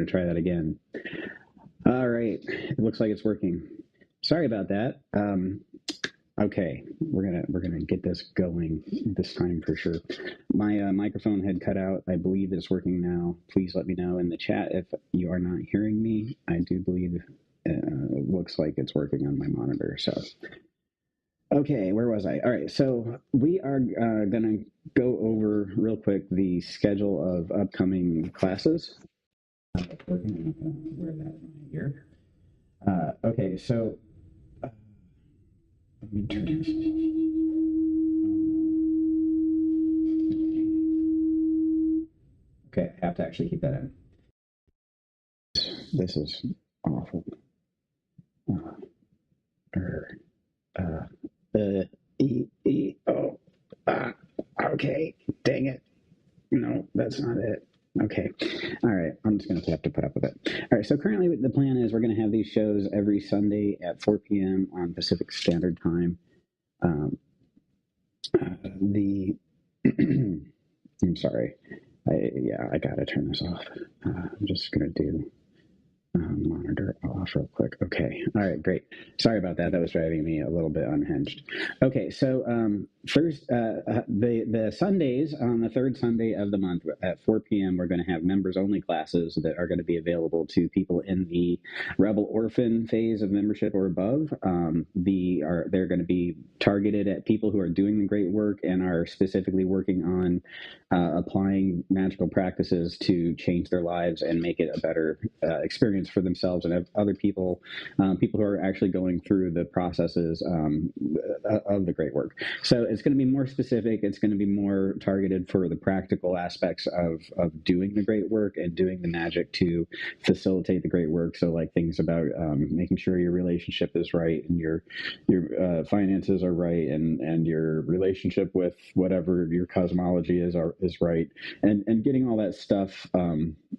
going to try that again. All right. It looks like it's working. Sorry about that. Okay, we're gonna get this going this time for sure. My microphone had cut out. I believe it's working now. Please let me know in the chat if you are not hearing me. I do believe it looks like it's working on my monitor. So, okay, where was I? All right, so we are gonna go over real quick the schedule of upcoming classes. Where that here? Okay, so. Let me turn this. Okay, I have to actually keep that in. This is awful. Okay, dang it. No, that's not it. Okay. All right. I'm just going to have to put up with it. All right. So currently the plan is we're going to have these shows every Sunday at 4 p.m. on Pacific Standard Time. I'm sorry. I got to turn this off. I'm just going to do monitor off real quick. Okay. All right, great. Sorry about that. That was driving me a little bit unhinged. Okay, so first, the Sundays, on the third Sunday of the month at 4 p.m., we're going to have members-only classes that are going to be available to people in the Rebel Orphan phase of membership or above. They're going to be targeted at people who are doing the great work and are specifically working on applying magical practices to change their lives and make it a better experience for themselves and other people, people who are actually going through the processes of the great work. So it's going to be more specific. It's going to be more targeted for the practical aspects of doing the great work and doing the magic to facilitate the great work. So like things about making sure your relationship is right and your finances are right and your relationship with whatever your cosmology is right, and getting all that stuff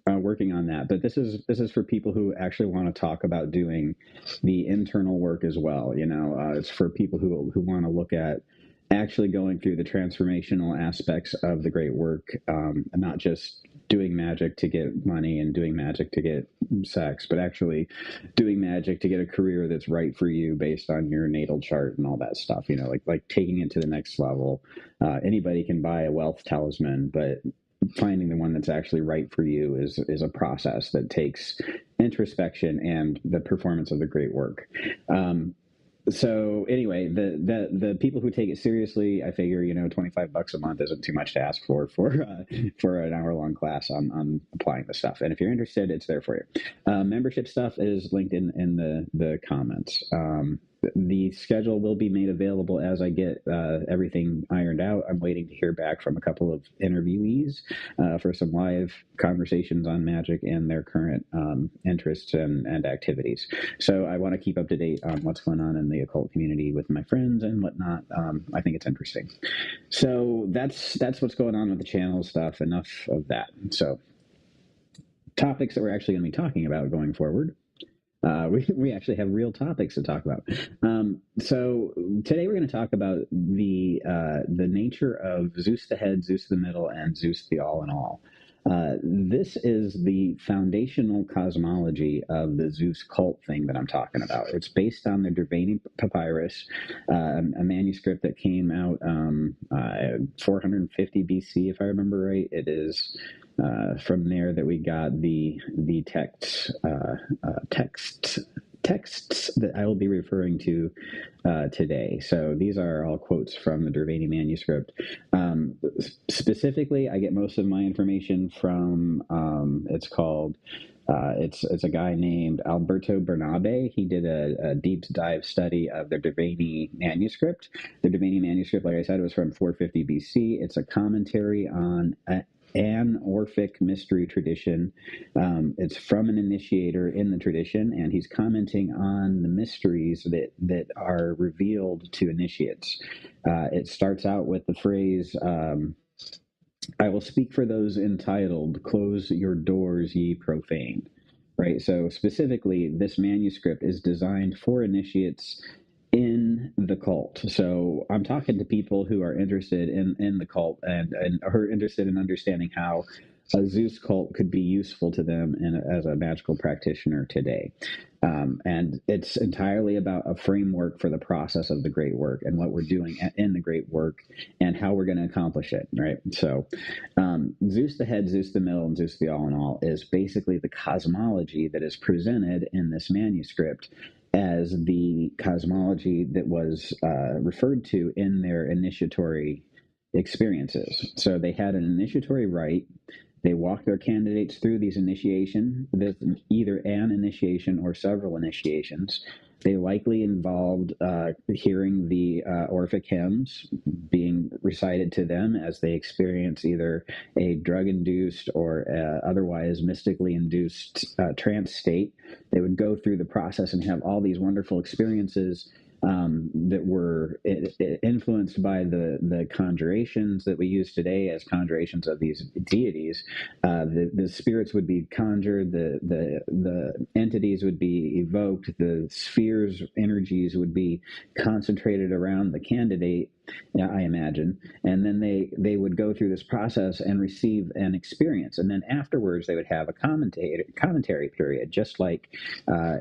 working on that. But this is for people who actually want to talk about doing the internal work as well. It's for people who want to look at actually going through the transformational aspects of the great work, and not just doing magic to get money and doing magic to get sex, but actually doing magic to get a career that's right for you based on your natal chart and all that stuff, like taking it to the next level. Anybody can buy a wealth talisman, but finding the one that's actually right for you is a process that takes introspection and the performance of the great work. So anyway, the people who take it seriously, I figure, $25 a month isn't too much to ask for an hour-long class on applying the stuff. And if you're interested, it's there for you. Membership stuff is linked in the comments. The schedule will be made available as I get everything ironed out. I'm waiting to hear back from a couple of interviewees for some live conversations on magic and their current interests and activities. So I want to keep up to date on what's going on in the occult community with my friends and whatnot. I think it's interesting. So that's what's going on with the channel stuff. Enough of that. So topics that we're actually going to be talking about going forward. We actually have real topics to talk about. So today we're going to talk about the nature of Zeus the head, Zeus the middle, and Zeus the all in all. This is the foundational cosmology of the Zeus cult thing that I'm talking about. It's based on the Derveni papyrus, a manuscript that came out 450 BC, if I remember right. It is from there that we got the texts that I will be referring to today. So these are all quotes from the Derveni manuscript. Specifically, I get most of my information from it's a guy named Alberto Bernabe. He did a deep dive study of the Derveni manuscript. The Derveni manuscript, like I said, was from 450 BC. It's a commentary on an Orphic mystery tradition. It's from an initiator in the tradition, and he's commenting on the mysteries that are revealed to initiates. It starts out with the phrase, I will speak for those entitled, close your doors, ye profane. Right? So specifically, this manuscript is designed for initiates in the cult. So I'm talking to people who are interested in the cult and are interested in understanding how a Zeus cult could be useful to them as a magical practitioner today. And it's entirely about a framework for the process of the great work and what we're doing in the great work and how we're going to accomplish it, right? So, Zeus the head, Zeus the middle, and Zeus the all in all is basically the cosmology that is presented in this manuscript as the cosmology that was referred to in their initiatory experiences. So they had an initiatory rite. They walked their candidates through these initiation, either an initiation or several initiations. They likely involved hearing the Orphic hymns being recited to them as they experience either a drug-induced or otherwise mystically induced trance state. They would go through the process and have all these wonderful experiences that were influenced by the conjurations that we use today as conjurations of these deities. The spirits would be conjured, the entities would be evoked, the spheres energies would be concentrated around the candidate, I imagine, and then they would go through this process and receive an experience, and then afterwards they would have a commentary period, just like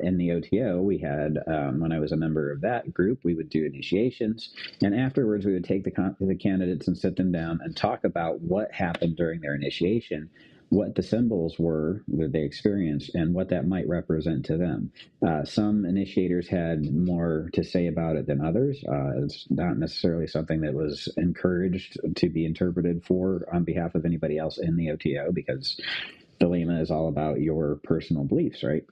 in the OTO we had when I was a member of that group. We would do initiations, and afterwards we would take the candidates and sit them down and talk about what happened during their initiation, what the symbols were that they experienced, and what that might represent to them. Some initiators had more to say about it than others. It's not necessarily something that was encouraged to be interpreted for on behalf of anybody else in the OTO, because Thelema is all about your personal beliefs, right?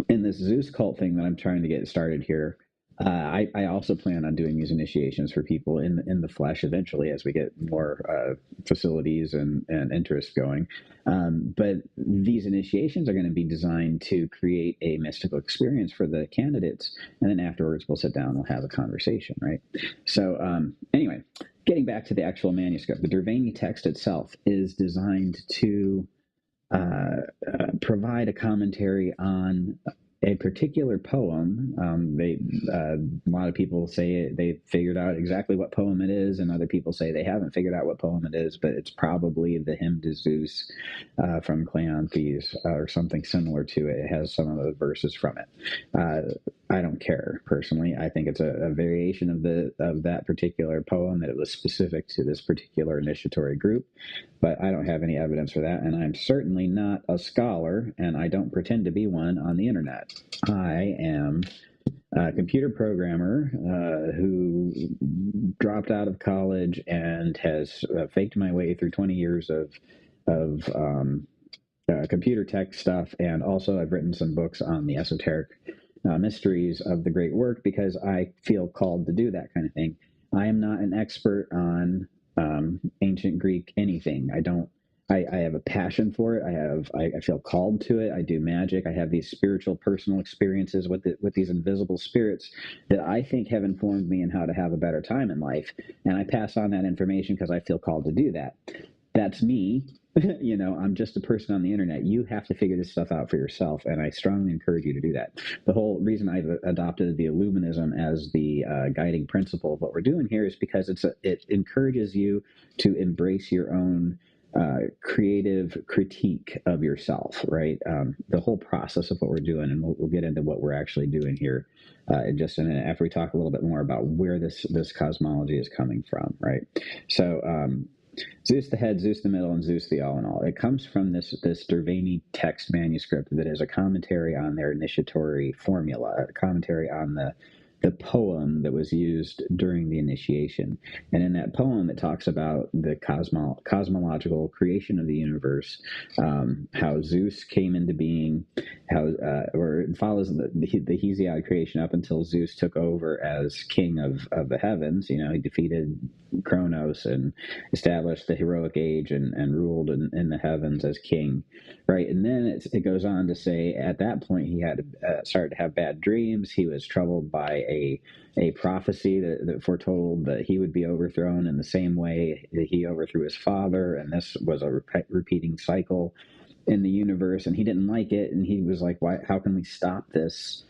In this Zeus cult thing that I'm trying to get started here, I also plan on doing these initiations for people in the flesh eventually as we get more facilities and interest going. But these initiations are going to be designed to create a mystical experience for the candidates, and then afterwards we'll sit down and we'll have a conversation, right? So anyway, getting back to the actual manuscript, the Derveni text itself is designed to provide a commentary on a particular poem. A lot of people say they figured out exactly what poem it is, and other people say they haven't figured out what poem it is, but it's probably the hymn to Zeus from Cleanthes or something similar to it. It has some of the verses from it. I don't care personally. I think it's a variation of that particular poem, that it was specific to this particular initiatory group, but I don't have any evidence for that, and I'm certainly not a scholar, and I don't pretend to be one on the internet. I am a computer programmer who dropped out of college and has faked my way through 20 years of computer tech stuff, and also I've written some books on the esoteric mysteries of the great work because I feel called to do that kind of thing. I am not an expert on ancient Greek anything. I have a passion for it. I feel called to it. I do magic. I have these spiritual personal experiences with these invisible spirits that I think have informed me in how to have a better time in life. And I pass on that information because I feel called to do that. That's me. I'm just a person on the internet. You have to figure this stuff out for yourself, and I strongly encourage you to do that. The whole reason I've adopted the Illuminism as the guiding principle of what we're doing here is because it encourages you to embrace your own creative critique of yourself, right? The whole process of what we're doing, and we'll get into what we're actually doing here in just a minute after we talk a little bit more about where this cosmology is coming from, right? So Zeus the head, Zeus the middle, and Zeus the all in all. It comes from this Derveni text manuscript that is a commentary on their initiatory formula, a commentary on the poem that was used during the initiation. And in that poem, it talks about the cosmological creation of the universe, how Zeus came into being, or it follows the Hesiod creation up until Zeus took over as king of the heavens. He defeated Kronos and established the heroic age and ruled in the heavens as king, right? And then it goes on to say at that point he had started to have bad dreams. He was troubled by a prophecy that foretold that he would be overthrown in the same way that he overthrew his father, and this was a repeating cycle in the universe, and he didn't like it, and he was like, why? How can we stop this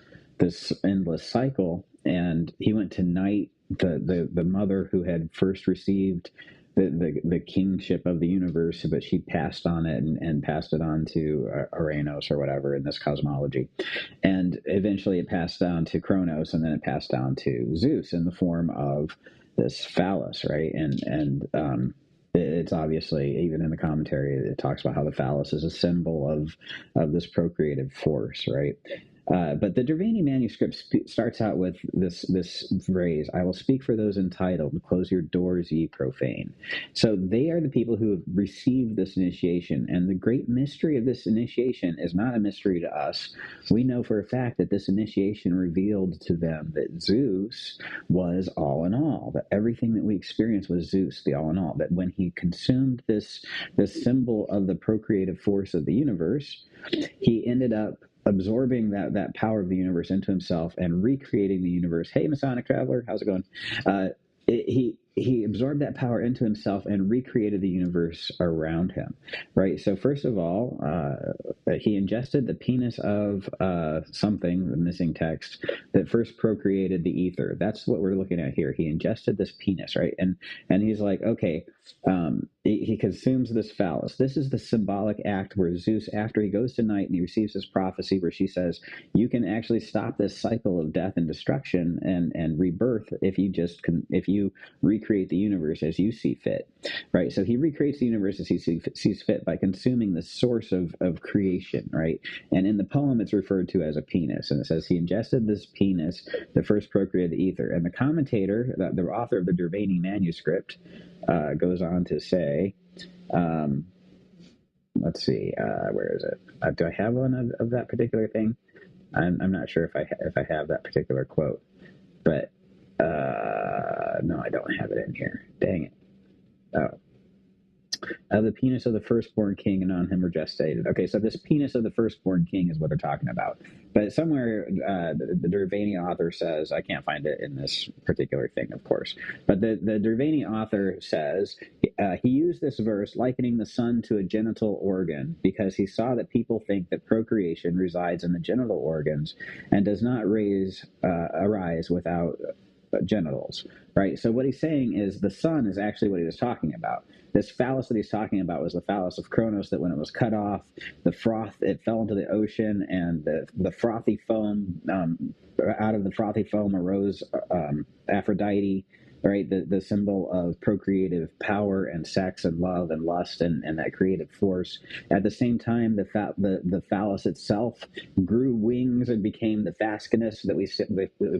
endless cycle? And and he went to knight the mother who had first received the kingship of the universe, but she passed on it and passed it on to Uranus or whatever in this cosmology. And eventually it passed down to Kronos, and then it passed down to Zeus in the form of this phallus, right? And it's obviously, even in the commentary, it talks about how the phallus is a symbol of this procreative force, right? But the Derveni manuscript starts out with this phrase, "I will speak for those entitled, close your doors, ye profane." So they are the people who have received this initiation. And the great mystery of this initiation is not a mystery to us. We know for a fact that this initiation revealed to them that Zeus was all in all, that everything that we experience was Zeus, the all in all, that when he consumed this symbol of the procreative force of the universe, he ended up absorbing that power of the universe into himself and recreating the universe. Hey, Masonic Traveler, how's it going? He absorbed that power into himself and recreated the universe around him, right? So first of all, he ingested the penis of something, the missing text, that first procreated the ether. That's what we're looking at here. He ingested this penis, right? And he's like, okay, he consumes this phallus. This is the symbolic act where Zeus, after he goes to night and he receives this prophecy where she says, you can actually stop this cycle of death and destruction and rebirth if you recreate the universe as you see fit, right? So he recreates the universe as he sees fit by consuming the source of creation, right? And in the poem, it's referred to as a penis, and it says he ingested this penis, the first procreated the ether. And the commentator, the author of the Derveni manuscript, goes on to say, let's see, where is it? Do I have one of that particular thing? I'm not sure if I have that particular quote, but no, I don't have it in here. Dang it. Oh. The penis of the firstborn king, and on him were gestated. Okay, so this penis of the firstborn king is what they're talking about. But somewhere the Derveni author says, I can't find it in this particular thing, of course, but the Derveni author says he used this verse likening the sun to a genital organ because he saw that people think that procreation resides in the genital organs and does not arise without genitals, right? So what he's saying is the sun is actually what he was talking about. This phallus that he's talking about was the phallus of Kronos, that when it was cut off, the froth, it fell into the ocean, and the frothy foam, out of the frothy foam arose Aphrodite, right? The symbol of procreative power and sex and love and lust and that creative force. At the same time, the phallus itself grew wings and became the fascinus that we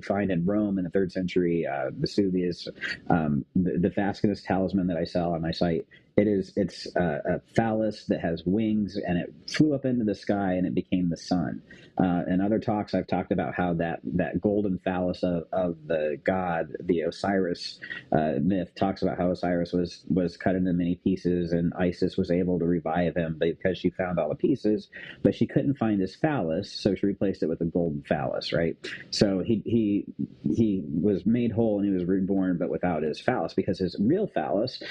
find in Rome in the 3rd century, Vesuvius, the fascinus talisman that I sell on my site. It's a phallus that has wings, and it flew up into the sky, and it became the sun. In other talks, I've talked about how that golden phallus of the god, the Osiris myth, talks about how Osiris was cut into many pieces, and Isis was able to revive him because she found all the pieces, but she couldn't find his phallus, so she replaced it with a golden phallus, right? So he was made whole and he was reborn, but without his phallus, because his real phallus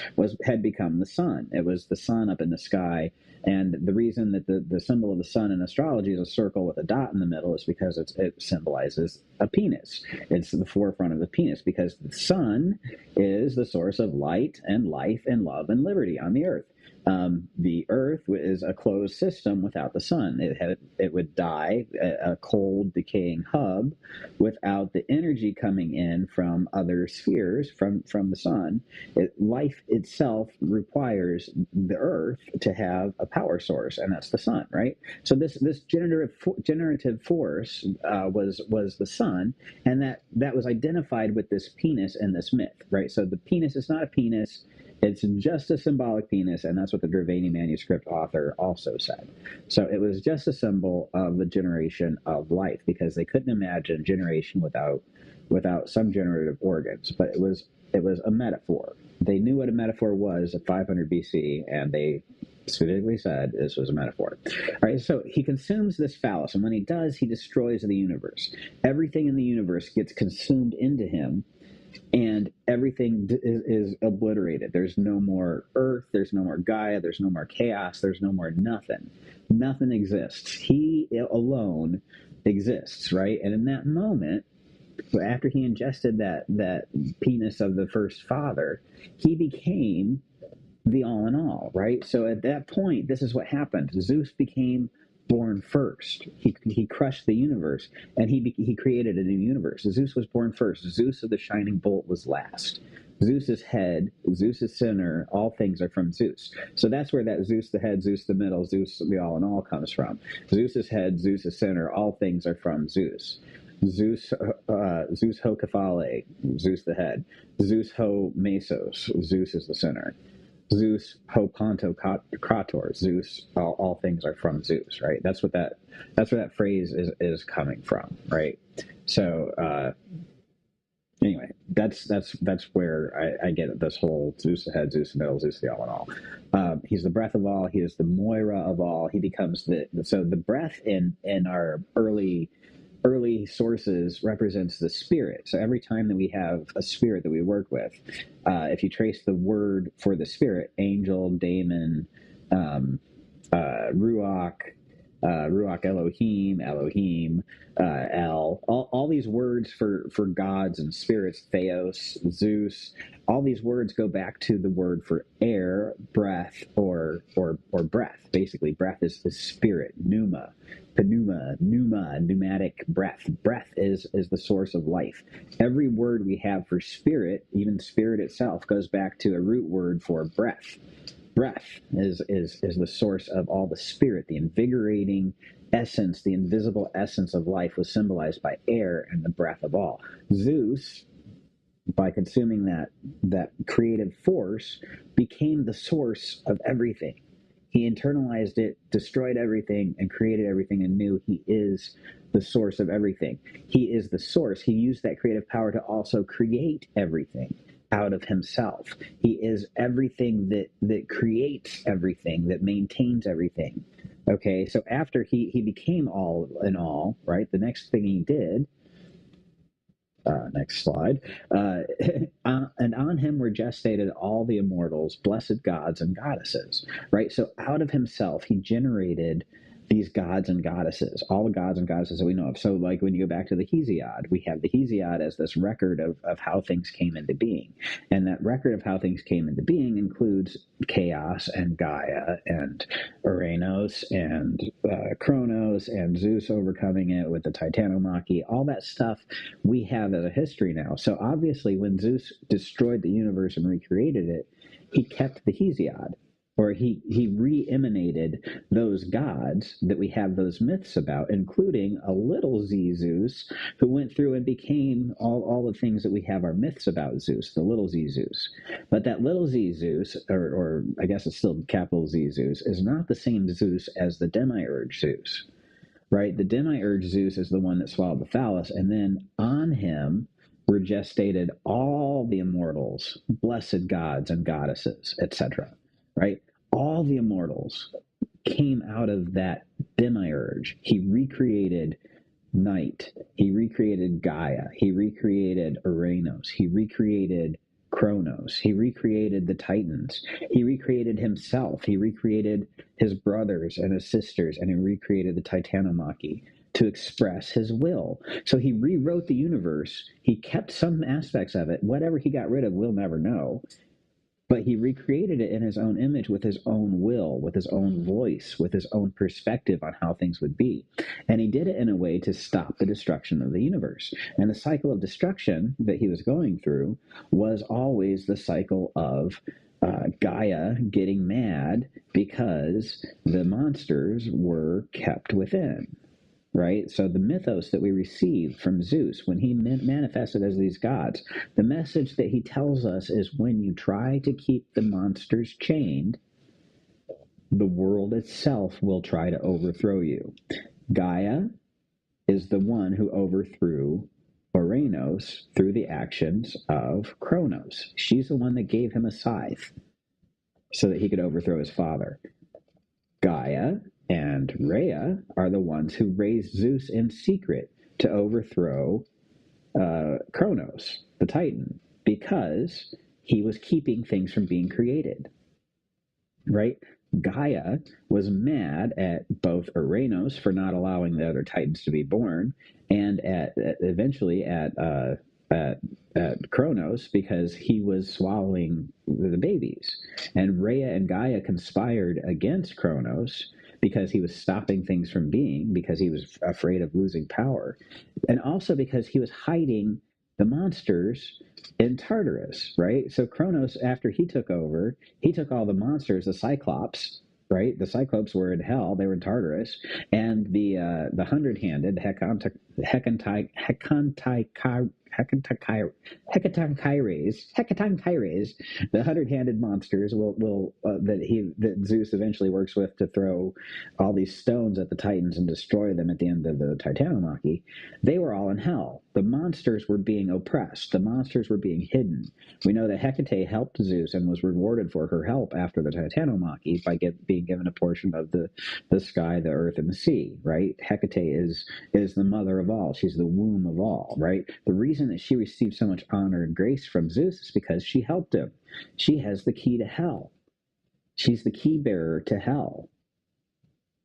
had become the sun. It was the sun up in the sky. And the reason that the symbol of the sun in astrology is a circle with a dot in the middle is because it symbolizes a penis. It's the forefront of the penis, because the sun is the source of light and life and love and liberty on the earth. The earth is a closed system without the sun. It would die, a cold, decaying hub, without the energy coming in from other spheres, from the sun. Life itself requires the earth to have a power source, and that's the sun, right? So this generative force was the sun, and that was identified with this penis in this myth, right? So the penis is not a penis. It's just a symbolic penis, and that's what the Derveni manuscript author also said. So it was just a symbol of the generation of life, because they couldn't imagine generation without some generative organs. But it was a metaphor. They knew what a metaphor was at 500 BC, and they specifically said this was a metaphor. All right, so he consumes this phallus, and when he does, he destroys the universe. Everything in the universe gets consumed into him, and everything is obliterated. There's no more earth, there's no more Gaia, there's no more chaos, there's no more nothing. Nothing exists. He alone exists, right? And in that moment, But after he ingested that penis of the first father, he became the all in all, right? So at that point, this is what happened. Zeus became born first. He crushed the universe, and he created a new universe. Zeus was born first. Zeus of the shining bolt was last. Zeus's head, Zeus's center, all things are from Zeus. So that's where that Zeus the head, Zeus the middle, Zeus the all in all comes from. Zeus's head, Zeus's center, all things are from Zeus. Zeus ho Kephale, Zeus the head. Zeus ho Mesos, Zeus is the center. Zeus ho Ponto Krator, Zeus, all things are from Zeus, right? That's where that phrase is coming from, right? So anyway, that's where I get this whole Zeus the head, Zeus the middle, Zeus the all in all. He's the breath of all. He is the Moira of all. He becomes the breath in our early sources represents the spirit. So every time that we have a spirit that we work with, if you trace the word for the spirit, angel, daemon, ruach, ruach Elohim, El, all these words for gods and spirits, Theos, Zeus, all these words go back to the word for air, breath, or breath. Basically, breath is the spirit, pneuma, pneumatic breath. Breath is the source of life. Every word we have for spirit, even spirit itself, goes back to a root word for breath. Breath is the source of all the spirit, the invigorating essence, the invisible essence of life was symbolized by air and the breath of all. Zeus, by consuming that creative force, became the source of everything. He internalized it, destroyed everything, and created everything anew. He is the source of everything. He is the source. He used that creative power to also create everything out of himself. He is everything that creates everything, that maintains everything. Okay, so after he became all in all, right, the next thing he did, next slide, and on him were gestated all the immortals, blessed gods and goddesses, right? So out of himself, he generated these gods and goddesses, all the gods and goddesses that we know of. So like when you go back to the Hesiod, we have the Hesiod as this record of how things came into being. And that record of how things came into being includes chaos and Gaia and Uranus and Kronos and Zeus overcoming it with the Titanomachy, all that stuff we have as a history now. So obviously when Zeus destroyed the universe and recreated it, he kept the Hesiod, or he re-emanated those gods that we have those myths about, including a little Z Zeus who went through and became all the things that we have our myths about Zeus, the little Z Zeus. But that little Z Zeus, or I guess it's still capital Z Zeus, is not the same Zeus as the demiurge Zeus, right? The demiurge Zeus is the one that swallowed the phallus, and then on him were gestated all the immortals, blessed gods and goddesses, etc., right? All the immortals came out of that demiurge. He recreated night. He recreated Gaia. He recreated Uranus. He recreated Kronos. He recreated the Titans. He recreated himself. He recreated his brothers and his sisters, and he recreated the Titanomachy to express his will. So he rewrote the universe. He kept some aspects of it. Whatever he got rid of, we'll never know. But he recreated it in his own image, with his own will, with his own voice, with his own perspective on how things would be. And he did it in a way to stop the destruction of the universe. And the cycle of destruction that he was going through was always the cycle of Gaia getting mad because the monsters were kept within. Right? So the mythos that we received from Zeus when he manifested as these gods, the message that he tells us is when you try to keep the monsters chained, the world itself will try to overthrow you. Gaia is the one who overthrew Uranus through the actions of Kronos. She's the one that gave him a scythe so that he could overthrow his father. Gaia and Rhea are the ones who raised Zeus in secret to overthrow Kronos, the Titan, because he was keeping things from being created. Right? Gaia was mad at both Uranus for not allowing the other Titans to be born, and eventually at at Kronos because he was swallowing the babies. And Rhea and Gaia conspired against Kronos because he was stopping things from being, because he was afraid of losing power, and also because he was hiding the monsters in Tartarus, right? So Kronos, after he took over, he took all the monsters, the Cyclops, right? The Cyclops were in hell; they were in Tartarus, and the hundred-handed Hecatonchires, the hundred-handed monsters will that Zeus eventually works with to throw all these stones at the Titans and destroy them at the end of the Titanomachy. They were all in hell. The monsters were being oppressed. The monsters were being hidden. We know that Hecate helped Zeus and was rewarded for her help after the Titanomachy by being given a portion of the sky, the earth, and the sea, right? Hecate is the mother of all. She's the womb of all, right? The reason that she received so much honor and grace from Zeus is because she helped him. She has the key to hell. She's the key bearer to hell,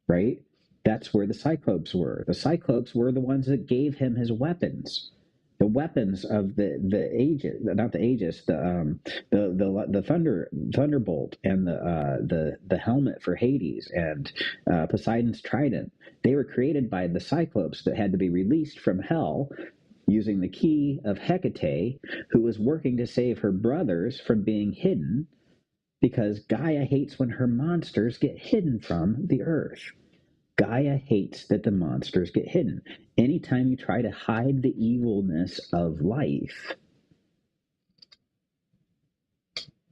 right? That's where the Cyclopes were. The Cyclopes were the ones that gave him his weapons. The weapons of the Aegis, not the Aegis, the thunderbolt and the helmet for Hades and Poseidon's trident. They were created by the Cyclopes that had to be released from hell using the key of Hecate, who was working to save her brothers from being hidden, because Gaia hates when her monsters get hidden from the earth. Gaia hates that the monsters get hidden. Anytime you try to hide the evilness of life,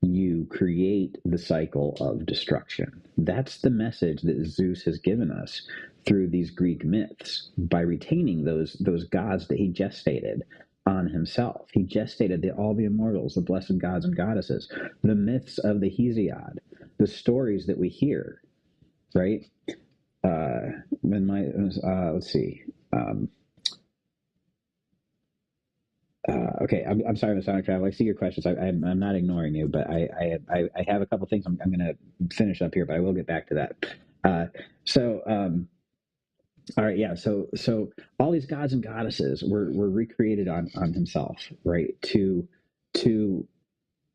you create the cycle of destruction. That's the message that Zeus has given us through these Greek myths by retaining those gods that he gestated on himself. He gestated all the immortals, the blessed gods and goddesses, the myths of the Hesiod, the stories that we hear, right? Let's see. Okay, I'm sorry, Mr. Sonic Travel. I see your questions. I'm not ignoring you, but I have a couple things I'm going to finish up here, but I will get back to that. All right, yeah. So all these gods and goddesses were recreated on himself, right? To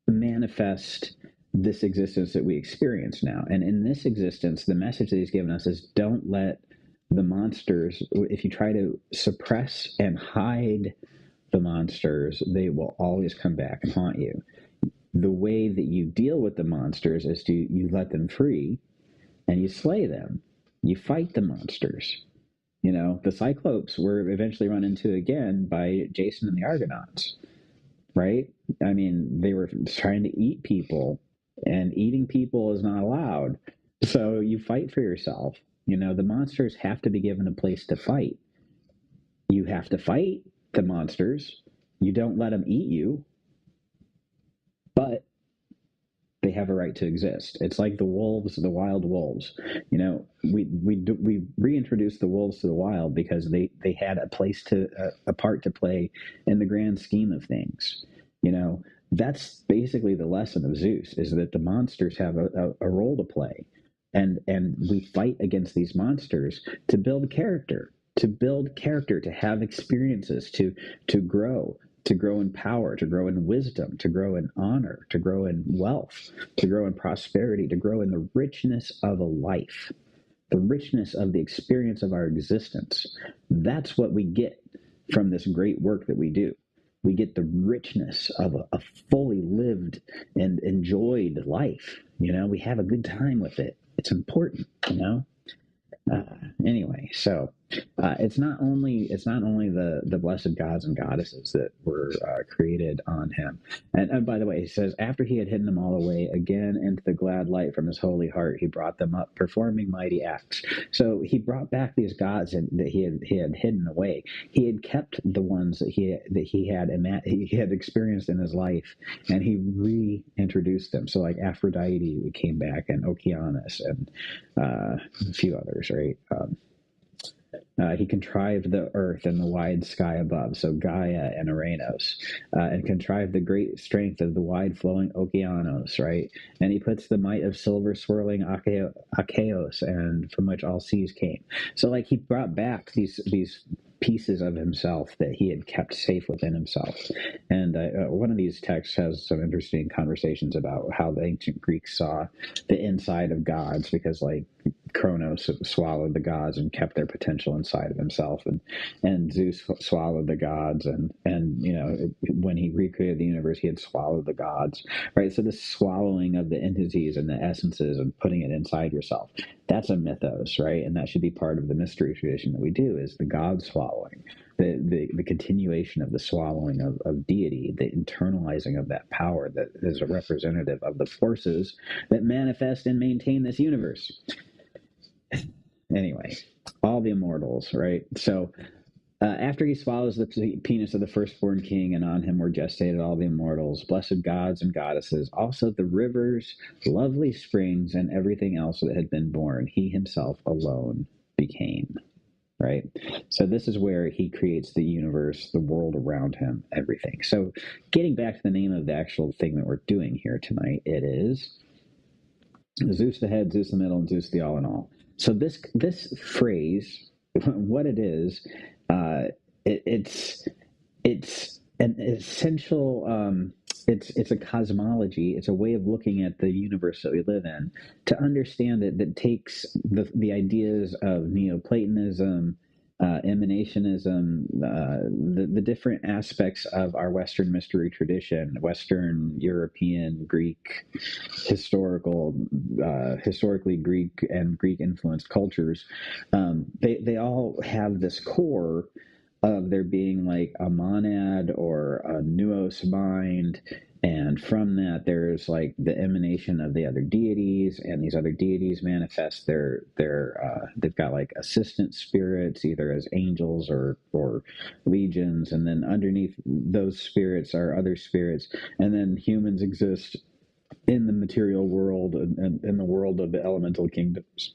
manifest this existence that we experience now. And in this existence, the message that he's given us is don't let the monsters, if you try to suppress and hide the monsters, they will always come back and haunt you. The way that you deal with the monsters is you let them free and you slay them. You fight the monsters. You know, the Cyclopes were eventually run into again by Jason and the Argonauts, right? I mean, they were trying to eat people, and eating people is not allowed. So you fight for yourself. You know, the monsters have to be given a place to fight. You have to fight the monsters. You don't let them eat you, but they have a right to exist. It's like the wolves, the wild wolves. You know, we reintroduced the wolves to the wild because they had a place a part to play in the grand scheme of things. You know, that's basically the lesson of Zeus, is that the monsters have a role to play, and we fight against these monsters to build character, to have experiences, to grow, in power, to grow in wisdom, to grow in honor, to grow in wealth, to grow in prosperity, to grow in the richness of a life, the richness of the experience of our existence. That's what we get from this great work that we do. We get the richness of a fully lived and enjoyed life. You know, we have a good time with it. It's important, you know? Anyway, so it's not only the blessed gods and goddesses that were created on him. And by the way, he says, after he had hidden them all away again into the glad light from his holy heart, he brought them up, performing mighty acts. So he brought back these gods that he had hidden away. He had kept the ones that he had experienced in his life, and he reintroduced them. So like Aphrodite came back, and Okeanos, and a few others, right? He contrived the earth and the wide sky above, so Gaia and Uranus, and contrived the great strength of the wide flowing Okeanos, right? And he puts the might of silver swirling Achaeos, and from which all seas came. So, like, he brought back these pieces of himself that he had kept safe within himself. And one of these texts has some interesting conversations about how the ancient Greeks saw the inside of gods, because, like, Kronos swallowed the gods and kept their potential inside of himself, and Zeus swallowed the gods, and when he recreated the universe, he had swallowed the gods, right? So this swallowing of the entities and the essences and putting it inside yourself, that's a mythos, right? And that should be part of the mystery tradition that we do, is the god swallowing, the continuation of the swallowing of deity, the internalizing of that power that is a representative of the forces that manifest and maintain this universe. Anyway, all the immortals, right? So after he swallows the penis of the firstborn king, and on him were gestated all the immortals, blessed gods and goddesses, also the rivers, lovely springs, and everything else that had been born, he himself alone became, right? So this is where he creates the universe, the world around him, everything. So getting back to the name of the actual thing that we're doing here tonight, it is Zeus the head, Zeus the middle, and Zeus the all in all. So this phrase, what it is, it's an essential. It's a cosmology. It's a way of looking at the universe that we live in, to understand it, that takes the ideas of Neoplatonism, emanationism, the different aspects of our Western mystery tradition, Western European Greek historically Greek and Greek influenced cultures. They all have this core of there being like a monad or a nous mind, and from that there's like the emanation of the other deities, and these other deities manifest they've got like assistant spirits, either as angels or legions, and then underneath those spirits are other spirits, and then humans exist in the material world, and in the world of the elemental kingdoms,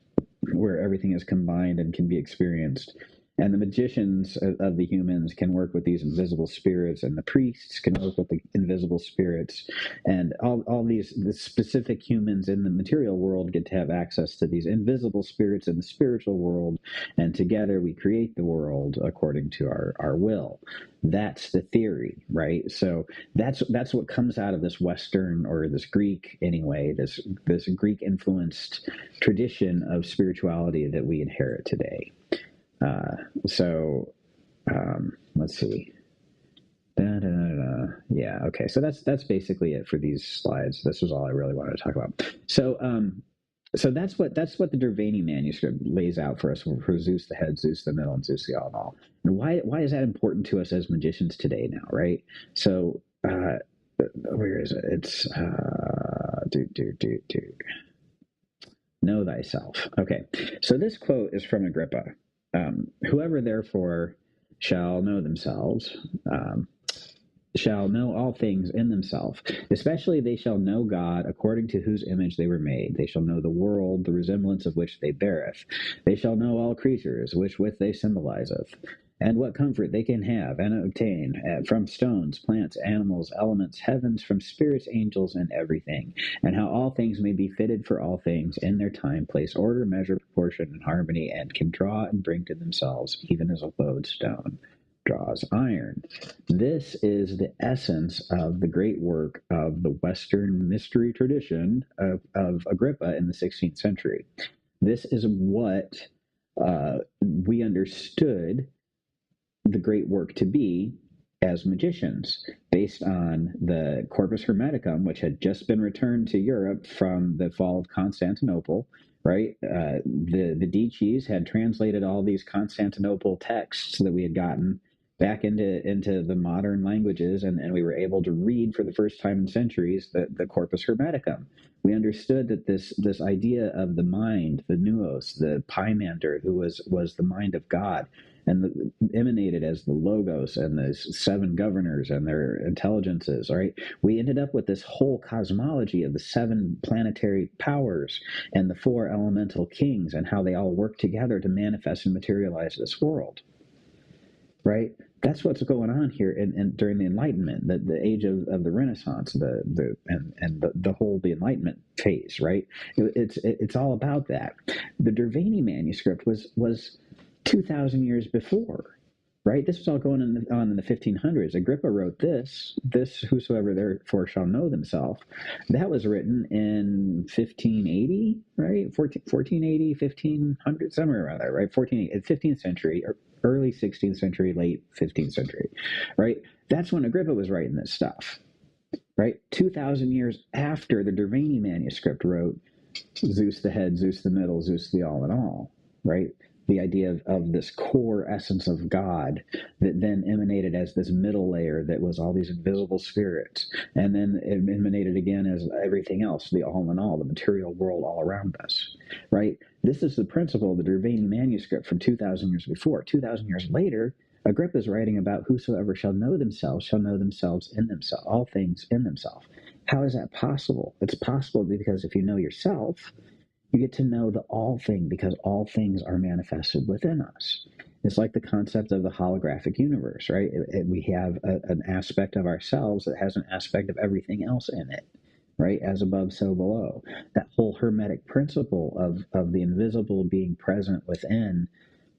where everything is combined and can be experienced. And the magicians of the humans can work with these invisible spirits, and the priests can work with the invisible spirits. And all the specific humans in the material world get to have access to these invisible spirits in the spiritual world. And together we create the world according to our will. That's the theory, right? So that's what comes out of this Western, or this Greek anyway, this Greek influenced tradition of spirituality that we inherit today. Let's see. Yeah, okay. So that's basically it for these slides. This was all I really wanted to talk about. So that's what the Derveni manuscript lays out for us, for Zeus the head, Zeus the middle, and Zeus the all in all. And why is that important to us as magicians today now, right? So where is it? It's know thyself. Okay. So this quote is from Agrippa. Whoever therefore shall know themselves, shall know all things in themselves, especially they shall know God, according to whose image they were made. They shall know the world, the resemblance of which they beareth. They shall know all creatures, which with they symbolizeth, and what comfort they can have and obtain from stones, plants, animals, elements, heavens, from spirits, angels, and everything, and how all things may be fitted for all things in their time, place, order, measure, proportion, and harmony, and can draw and bring to themselves, even as a lodestone draws iron. This is the essence of the great work of the Western mystery tradition of Agrippa in the 16th century. This is what we understood the great work to be as magicians, based on the Corpus Hermeticum, which had just been returned to Europe from the fall of Constantinople. Right, the Medicis had translated all these Constantinople texts that we had gotten back into the modern languages, and we were able to read for the first time in centuries the Corpus Hermeticum. We understood that this idea of the mind, the nous, the Pymander, who was the mind of God, and emanated as the logos and the seven governors and their intelligences, right? We ended up with this whole cosmology of the seven planetary powers and the four elemental kings and how they all work together to manifest and materialize this world, right? That's what's going on here during the Enlightenment, the age of the Renaissance, the whole the Enlightenment phase, right? It's all about that. The Derveni manuscript was 2,000 years before, right? This was all going on in the 1500s. Agrippa wrote this whosoever therefore shall know themselves. That was written in 1580, right? 1480, 1500, somewhere around there, right? 15th century, or early 16th century, late 15th century, right? That's when Agrippa was writing this stuff, right? 2,000 years after the Derveni manuscript wrote Zeus the head, Zeus the middle, Zeus the all in all, right? The idea of this core essence of God that then emanated as this middle layer that was all these invisible spirits, and then it emanated again as everything else, the all in all, the material world all around us, right? This is the principle of the Derveni manuscript from 2,000 years before. 2,000 years later, Agrippa is writing about whosoever shall know themselves in themselves, all things in themselves. How is that possible? It's possible because if you know yourself, you get to know the all thing, because all things are manifested within us. It's like the concept of the holographic universe, right? We have an aspect of ourselves that has an aspect of everything else in it, right? As above, so below. That whole hermetic principle of the invisible being present within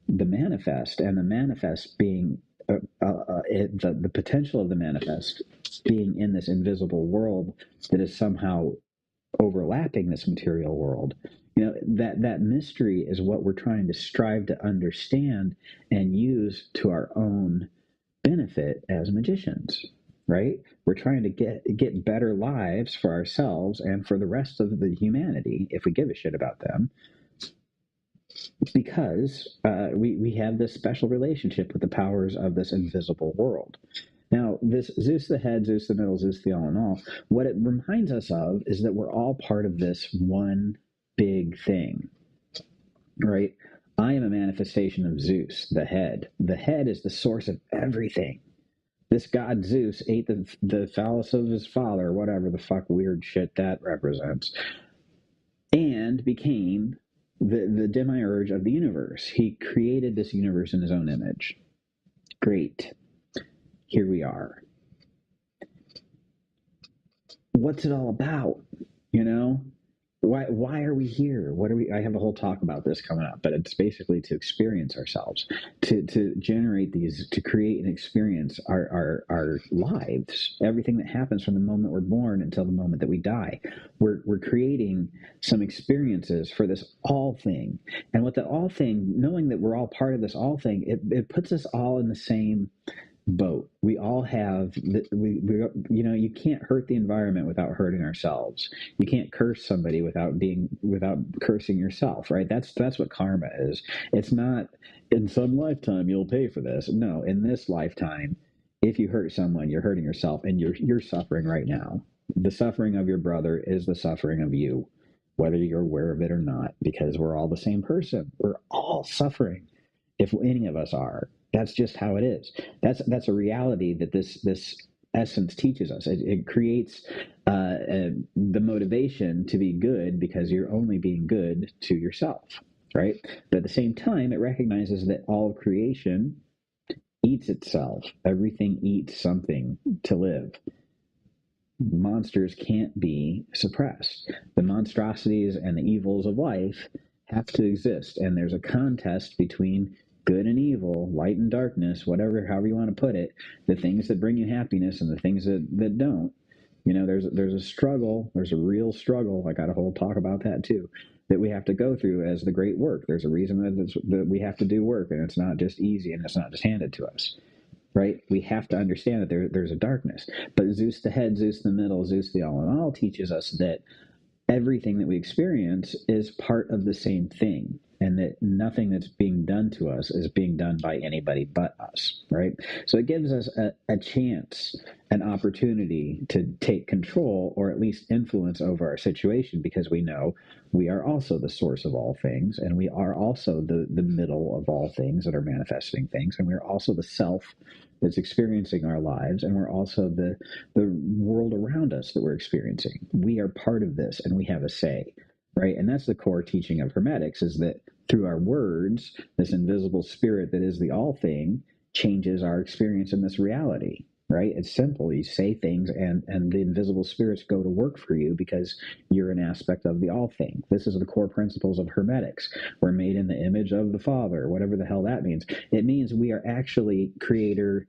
the manifest, and the manifest being the potential of the manifest being in this invisible world that is somehow overlapping this material world. That mystery is what we're trying to strive to understand and use to our own benefit as magicians, right? We're trying to get better lives for ourselves and for the rest of the humanity, if we give a shit about them, because we have this special relationship with the powers of this invisible world. Now, this Zeus the head, Zeus the middle, Zeus the all in all, what it reminds us of is that we're all part of this one big thing, right? I am a manifestation of Zeus, the head. The head is the source of everything. This god Zeus ate the phallus of his father, whatever the fuck weird shit that represents, and became the demiurge of the universe. He created this universe in his own image. Great. Here we are. What's it all about? Why are we here? I have a whole talk about this coming up, but it's basically to experience ourselves, to generate these, to create and experience our lives, everything that happens from the moment we're born until the moment that we die. We're creating some experiences for this all thing. And with the all thing, knowing that we're all part of this all thing, it puts us all in the same boat. We all have you can't hurt the environment without hurting ourselves. You can't curse somebody without cursing yourself, right? That's what karma is. It's not in some lifetime you'll pay for this. No, in this lifetime, if you hurt someone, you're hurting yourself, and you're suffering right now. The suffering of your brother is the suffering of you, whether you're aware of it or not, because we're all the same person. We're all suffering, if any of us are. That's just how it is. That's a reality that this essence teaches us. It creates the motivation to be good, because you're only being good to yourself, right? But at the same time, it recognizes that all of creation eats itself. Everything eats something to live. Monsters can't be suppressed. The monstrosities and the evils of life have to exist, and there's a contest between good and evil, light and darkness, however you want to put it, the things that bring you happiness and the things that don't. There's a struggle. There's a real struggle. I got a whole talk about that too, that we have to go through as the great work. There's a reason that we have to do work, and it's not just easy, and it's not just handed to us, right? We have to understand that there's a darkness. But Zeus the head, Zeus the middle, Zeus the all in all teaches us that everything that we experience is part of the same thing. and that nothing that's being done to us is being done by anybody but us, right? So it gives us a chance, an opportunity to take control or at least influence over our situation, because we know we are also the source of all things, and we are also the middle of all things that are manifesting things, and we're also the self that's experiencing our lives, and we're also the world around us that we're experiencing. We are part of this, and we have a say, right? And that's the core teaching of Hermetics, is that through our words, this invisible spirit that is the all thing changes our experience in this reality, right? It's simple. You say things, and the invisible spirits go to work for you because you're an aspect of the all thing. This is the core principles of Hermetics. We're made in the image of the Father, whatever the hell that means. It means we are actually creator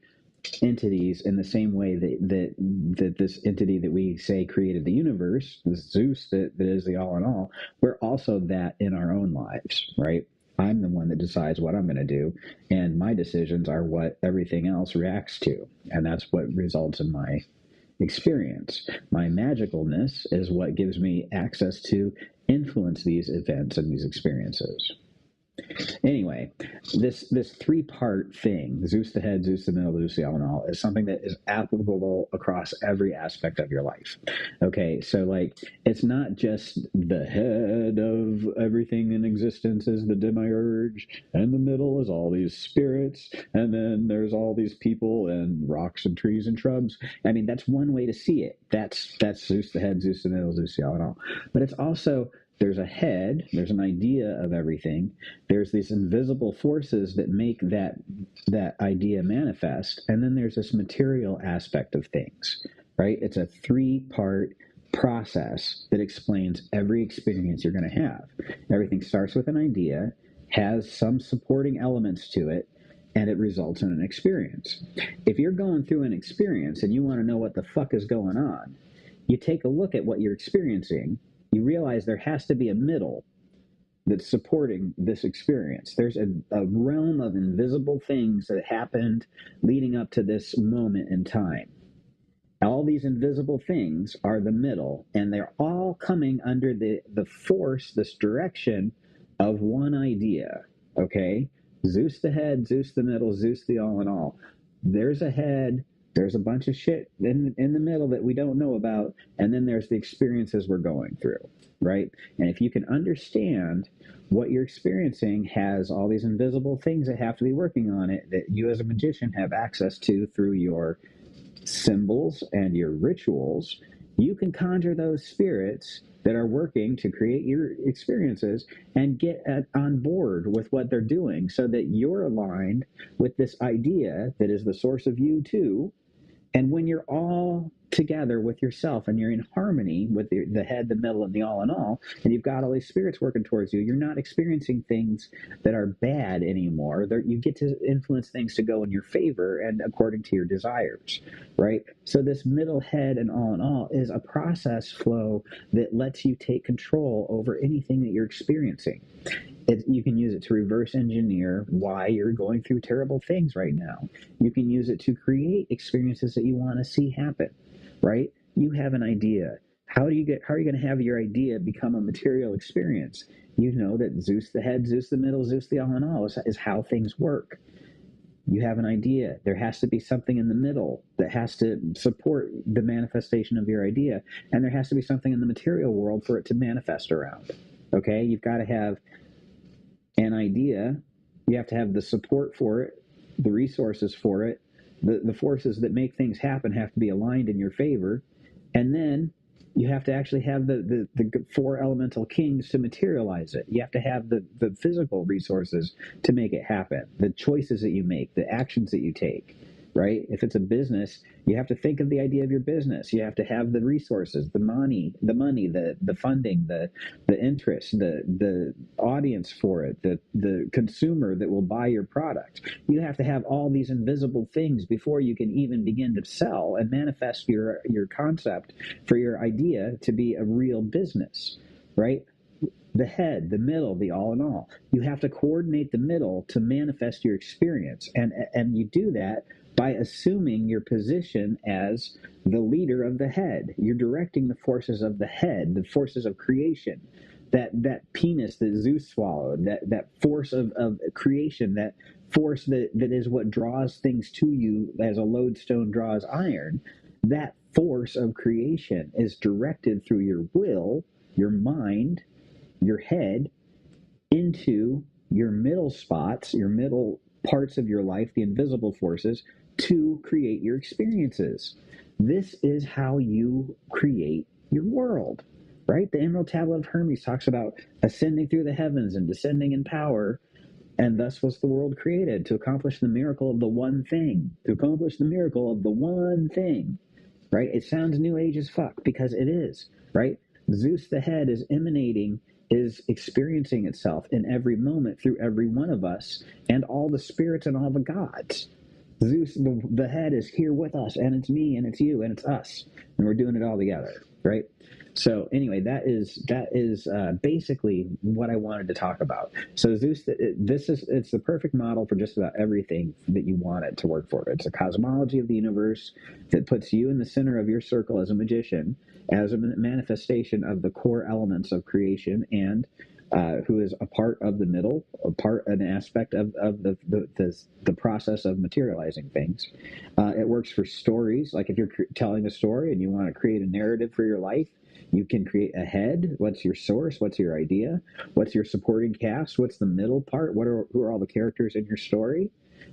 entities in the same way that this entity that we say created the universe, this Zeus that is the all in all, we're also that in our own lives, right? I'm the one that decides what I'm going to do, and my decisions are what everything else reacts to, and that's what results in my experience. My magicalness is what gives me access to influence these events and these experiences. Anyway, this three-part thing, Zeus the head, Zeus the middle, Zeus the all in all, is something that is applicable across every aspect of your life. Okay, so like, it's not just the head of everything in existence is the demiurge, and the middle is all these spirits, and then there's all these people and rocks and trees and shrubs. I mean, that's one way to see it. That's Zeus the head, Zeus the middle, Zeus the all in all. But it's also, there's a head, there's an idea of everything, there's these invisible forces that make that idea manifest, and then there's this material aspect of things, right? It's a three-part process that explains every experience you're going to have. Everything starts with an idea, has some supporting elements to it, and it results in an experience. If you're going through an experience and you want to know what the fuck is going on, you take a look at what you're experiencing, you realize there has to be a middle that's supporting this experience. There's a realm of invisible things that happened leading up to this moment in time. All these invisible things are the middle, and they're all coming under the force, this direction of one idea, okay? Zeus the head, Zeus the middle, Zeus the all in all. There's a head, there's a bunch of shit in the middle that we don't know about, and then there's the experiences we're going through, right? And if you can understand what you're experiencing has all these invisible things that have to be working on it, that you as a magician have access to through your symbols and your rituals, you can conjure those spirits that are working to create your experiences and get on board with what they're doing, so that you're aligned with this idea that is the source of you too. And when you're all together with yourself and you're in harmony with the head, the middle, and the all in all, and you've got all these spirits working towards you, you're not experiencing things that are bad anymore. You get to influence things to go in your favor and according to your desires, right? So this middle, head, and all in all is a process flow that lets you take control over anything that you're experiencing. You can use it to reverse engineer why you're going through terrible things right now. You can use it to create experiences that you want to see happen, right? You have an idea. How are you going to have your idea become a material experience? You know that Zeus the head, Zeus the middle, Zeus the all in all is how things work. You have an idea. There has to be something in the middle that has to support the manifestation of your idea, and there has to be something in the material world for it to manifest around. Okay? You've got to have an idea, you have to have the support for it, the resources for it, the forces that make things happen have to be aligned in your favor, and then you have to actually have the four elemental kings to materialize it. You have to have the physical resources to make it happen, the choices that you make, the actions that you take, right? If it's a business, you have to think of the idea of your business. You have to have the resources, the money, the funding, the interest, the audience for it, the consumer that will buy your product. You have to have all these invisible things before you can even begin to sell and manifest your concept for your idea to be a real business, right? The head, the middle, the all in all. You have to coordinate the middle to manifest your experience. And you do that by assuming your position as the leader of the head. You're directing the forces of the head, the forces of creation, that penis that Zeus swallowed, that force of creation, that force that is what draws things to you as a lodestone draws iron, that force of creation is directed through your will, your mind, your head, into your middle spots, your middle parts of your life, the invisible forces, to create your experiences. This is how you create your world, right? The Emerald Tablet of Hermes talks about ascending through the heavens and descending in power, and thus was the world created, to accomplish the miracle of the one thing, to accomplish the miracle of the one thing, right? It sounds new age as fuck because it is, right? Zeus the head is emanating, is experiencing itself in every moment through every one of us and all the spirits and all the gods. Zeus, the head, is here with us, and it's me, and it's you, and it's us, and we're doing it all together, right? So anyway, that is basically what I wanted to talk about. So Zeus, it's the perfect model for just about everything that you want it to work for. It's a cosmology of the universe that puts you in the center of your circle as a magician, as a manifestation of the core elements of creation, and who is a part of the middle, an aspect of the process of materializing things. It works for stories. Like if you're telling a story and you want to create a narrative for your life, you can create a head. What's your source? What's your idea? What's your supporting cast? What's the middle part? Who are all the characters in your story?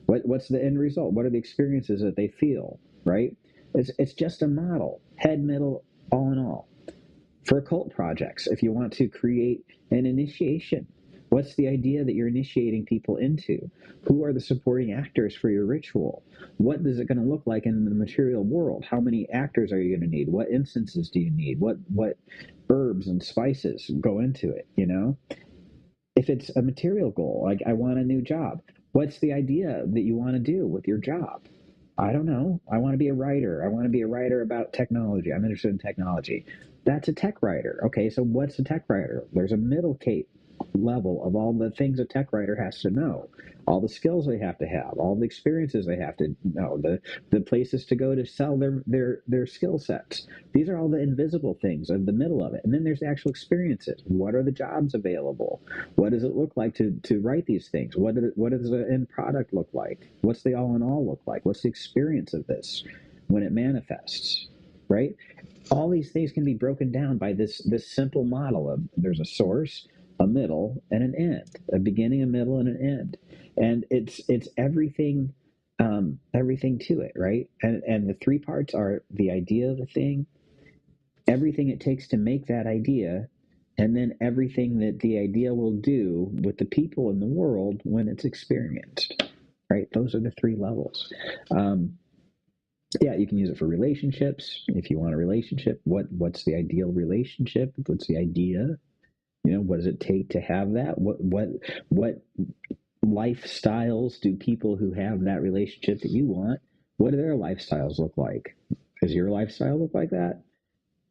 What's the end result? What are the experiences that they feel? Right? It's just a model. Head, middle, all in all. For occult projects, if you want to create an initiation, what's the idea that you're initiating people into? Who are the supporting actors for your ritual? What is it going to look like in the material world? How many actors are you going to need? What incenses do you need? What herbs and spices go into it, you know? If it's a material goal, like I want a new job, what's the idea that you want to do with your job? I don't know. I want to be a writer. I want to be a writer about technology. I'm interested in technology. That's a tech writer. Okay, so what's a tech writer? There's a middle level of all the things a tech writer has to know, all the skills they have to have, all the experiences they have to know, the places to go to sell their skill sets. These are all the invisible things of the middle of it. And then there's the actual experiences. What are the jobs available? What does it look like to write these things? What does the end product look like? What's the all in all look like? What's the experience of this when it manifests, right? All these things can be broken down by this simple model of there's a source, a middle, and an end, a beginning, a middle, and an end. And it's everything, everything to it, right? And the three parts are the idea of the thing, everything it takes to make that idea, and then everything that the idea will do with the people in the world when it's experienced, right? Those are the three levels. Yeah, you can use it for relationships. If you want a relationship, what's the ideal relationship? What's the idea? You know, what does it take to have that? What lifestyles do people who have that relationship that you want? What do their lifestyles look like? Does your lifestyle look like that?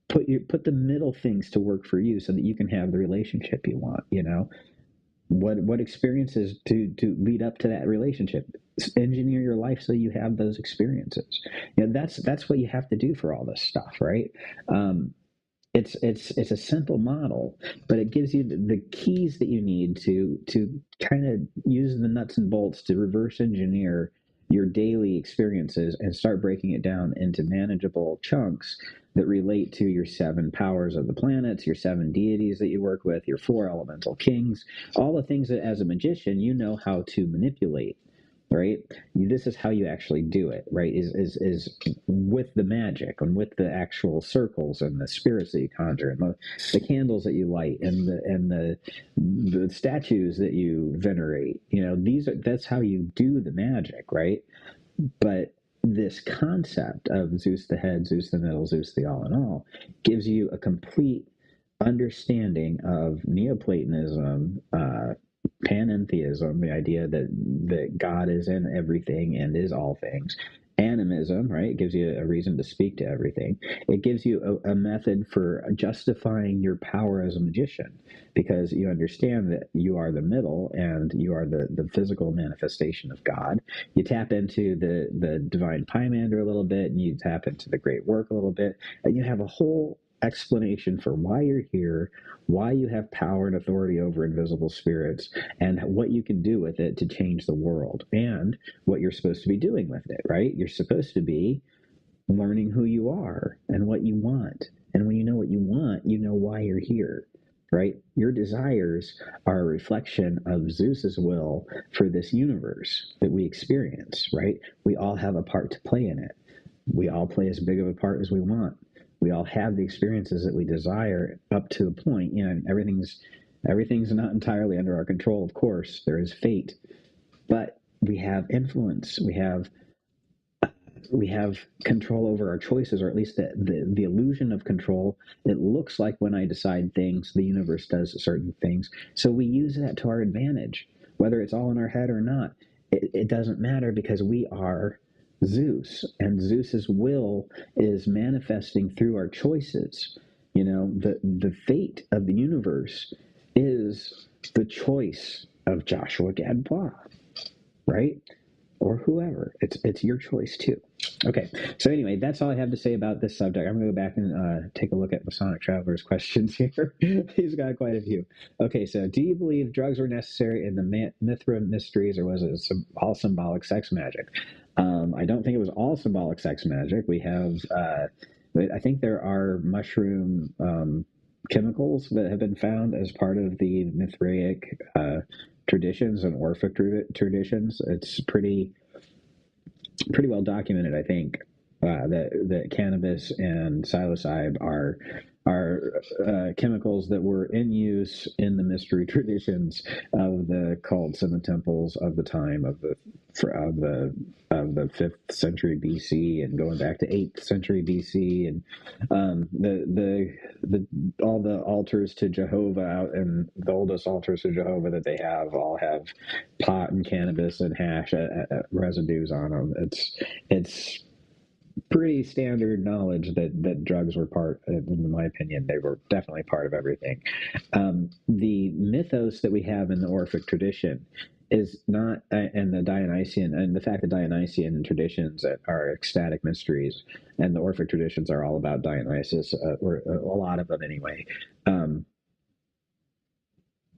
Put the middle things to work for you so that you can have the relationship you want. You know, what experiences to lead up to that relationship? Engineer your life so you have those experiences. You know, that's what you have to do for all this stuff, right? It's a simple model, but it gives you the keys that you need to kind of use the nuts and bolts to reverse engineer your daily experiences and start breaking it down into manageable chunks that relate to your seven powers of the planets, your seven deities that you work with, your four elemental kings, all the things that as a magician you know how to manipulate, right? This is how you actually do it, right? Is with the magic and with the actual circles and the spirits that you conjure and the candles that you light and the statues that you venerate. You know, that's how you do the magic, right? But this concept of Zeus the head, Zeus the middle, Zeus the all in all gives you a complete understanding of Neoplatonism, panentheism, the idea that God is in everything and is all things. Animism, right? It gives you a reason to speak to everything. It gives you a method for justifying your power as a magician because you understand that you are the middle and you are the physical manifestation of God. You tap into the divine Pymander a little bit and you tap into the great work a little bit and you have a whole explanation for why you're here, why you have power and authority over invisible spirits, and what you can do with it to change the world, and what you're supposed to be doing with it, right? You're supposed to be learning who you are and what you want. And when you know what you want, you know why you're here, right? Your desires are a reflection of Zeus's will for this universe that we experience, right? We all have a part to play in it. We all play as big of a part as we want. We all have the experiences that we desire up to the point. You know, everything's not entirely under our control, of course. There is fate, but we have influence. We have control over our choices, or at least the illusion of control. It looks like when I decide things, the universe does certain things. So we use that to our advantage, whether it's all in our head or not. It doesn't matter, because we are Zeus, and Zeus's will is manifesting through our choices. You know, the fate of the universe is the choice of Joshua Gadbois, right? Or whoever. It's your choice too. Okay, so anyway, that's all I have to say about this subject. I'm going to go back and take a look at Masonic Traveler's questions here. He's got quite a few. Okay, so do you believe drugs were necessary in the Mithra mysteries, or was it all symbolic sex magic? I don't think it was all symbolic sex magic. We have, I think there are mushroom chemicals that have been found as part of the Mithraic traditions and Orphic traditions. It's pretty well documented, I think, that cannabis and psilocybe are chemicals that were in use in the mystery traditions of the cults and the temples of the time of the 5th century BC, and going back to 8th century BC, and the all the altars to Jehovah out, and the oldest altars to Jehovah that they have all have pot and cannabis and hash residues on them. It's pretty standard knowledge that drugs were part, in my opinion, they were definitely part of everything. The mythos that we have in the Orphic tradition is not, and the Dionysian, and the fact that Dionysian traditions are ecstatic mysteries, and the Orphic traditions are all about Dionysus, or a lot of them anyway.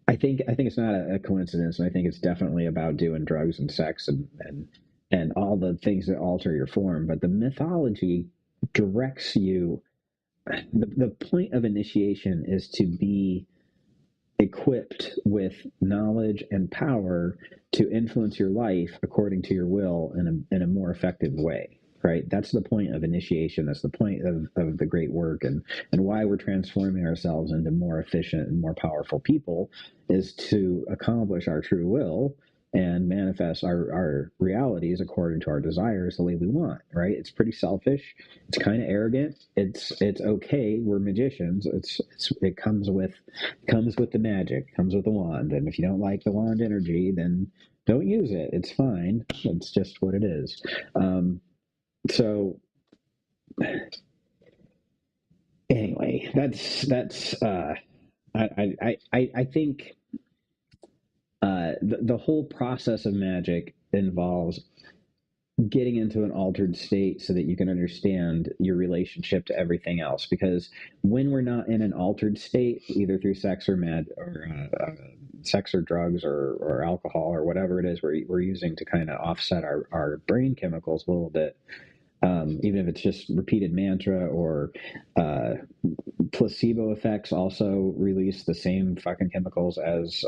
I think it's not a coincidence, and I think it's definitely about doing drugs and sex and all the things that alter your form. But the mythology directs you. The point of initiation is to be equipped with knowledge and power to influence your life according to your will in a more effective way. Right? That's the point of initiation. That's the point of the great work, and why we're transforming ourselves into more efficient and more powerful people, is to accomplish our true will and manifest our realities according to our desires the way we want. Right? It's pretty selfish. It's kind of arrogant. It's okay. We're magicians. It comes with the magic. Comes with the wand. And if you don't like the wand energy, then don't use it. It's fine. It's just what it is. So anyway, that's I think the whole process of magic involves getting into an altered state so that you can understand your relationship to everything else. Because when we're not in an altered state, either through sex or sex or drugs or alcohol or whatever it is we're using to kind of offset our brain chemicals a little bit, even if it's just repeated mantra or placebo effects also release the same fucking chemicals as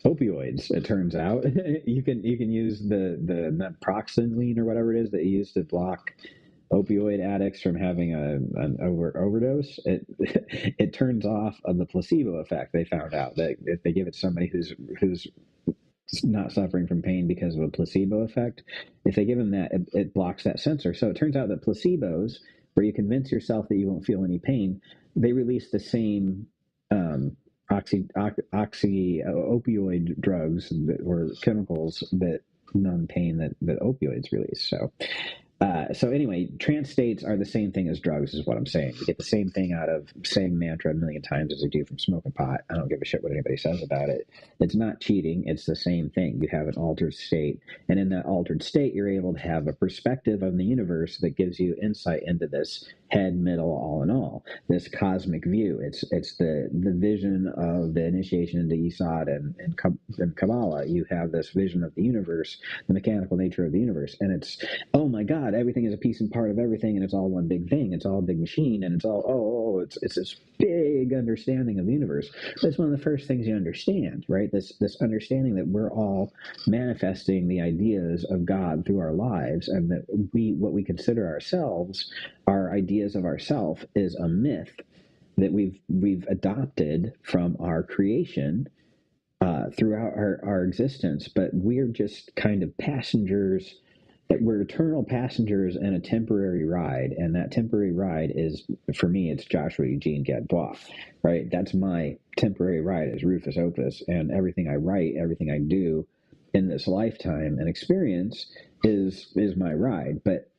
opioids. It turns out you can use the naproxenine or whatever it is that you use to block opioid addicts from having an overdose. It turns off of the placebo effect. They found out that if they give it to somebody who's not suffering from pain because of a placebo effect, if they give them that, it blocks that sensor. So it turns out that placebos, where you convince yourself that you won't feel any pain, they release the same opioid drugs or chemicals that numb pain that opioids release. So anyway, trance states are the same thing as drugs, is what I'm saying. You get the same thing out of saying mantra a million times as you do from smoking pot. I don't give a shit what anybody says about it. It's not cheating. It's the same thing. You have an altered state. And in that altered state, you're able to have a perspective on the universe that gives you insight into this. head, middle, all in all. This cosmic view. It's the vision of the initiation into Isad and Kabbalah. You have this vision of the universe, the mechanical nature of the universe, and it's, oh my God, everything is a piece and part of everything, and it's all one big thing. It's all a big machine, and it's all it's this big understanding of the universe. That's one of the first things you understand, right? This understanding that we're all manifesting the ideas of God through our lives, and that what we consider ourselves, our ideas of ourself, is a myth that we've adopted from our creation throughout our existence, but we're just kind of passengers. We're eternal passengers in a temporary ride, and that temporary ride is, for me, it's Joshua Eugene Gadbois, right? That's my temporary ride as Rufus Opus, and everything I write, everything I do in this lifetime and experience is my ride. But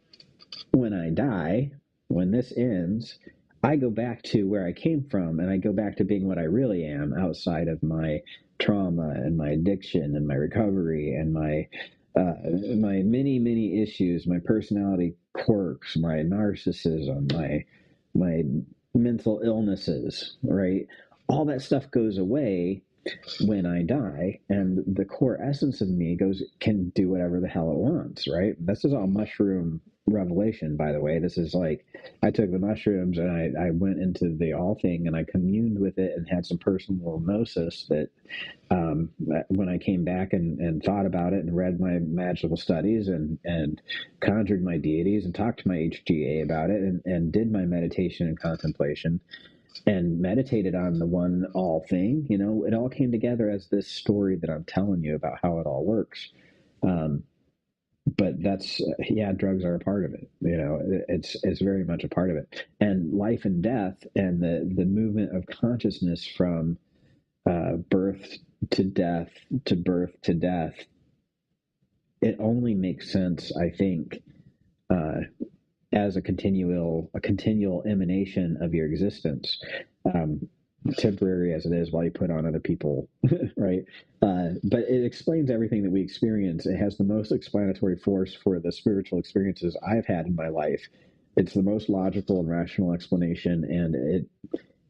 when I die, when this ends, I go back to where I came from, and I go back to being what I really am outside of my trauma and my addiction and my recovery and my many issues, my personality quirks, my narcissism, my mental illnesses, right? All that stuff goes away when I die, and the core essence of me can do whatever the hell it wants, right? This is all mushroom revelation, by the way. This is like, I took the mushrooms and I went into the all thing, and I communed with it and had some personal gnosis that when I came back and thought about it and read my magical studies and conjured my deities and talked to my HGA about it and did my meditation and contemplation and meditated on the one all thing, it all came together as this story that I'm telling you about how it all works. But that's, drugs are a part of it. It's very much a part of it. And life and death and the movement of consciousness from birth to death to birth to death, it only makes sense, I think, as a continual emanation of your existence, temporary as it is while you put on other people, right? But it explains everything that we experience. It has the most explanatory force for the spiritual experiences I've had in my life. It's the most logical and rational explanation, and it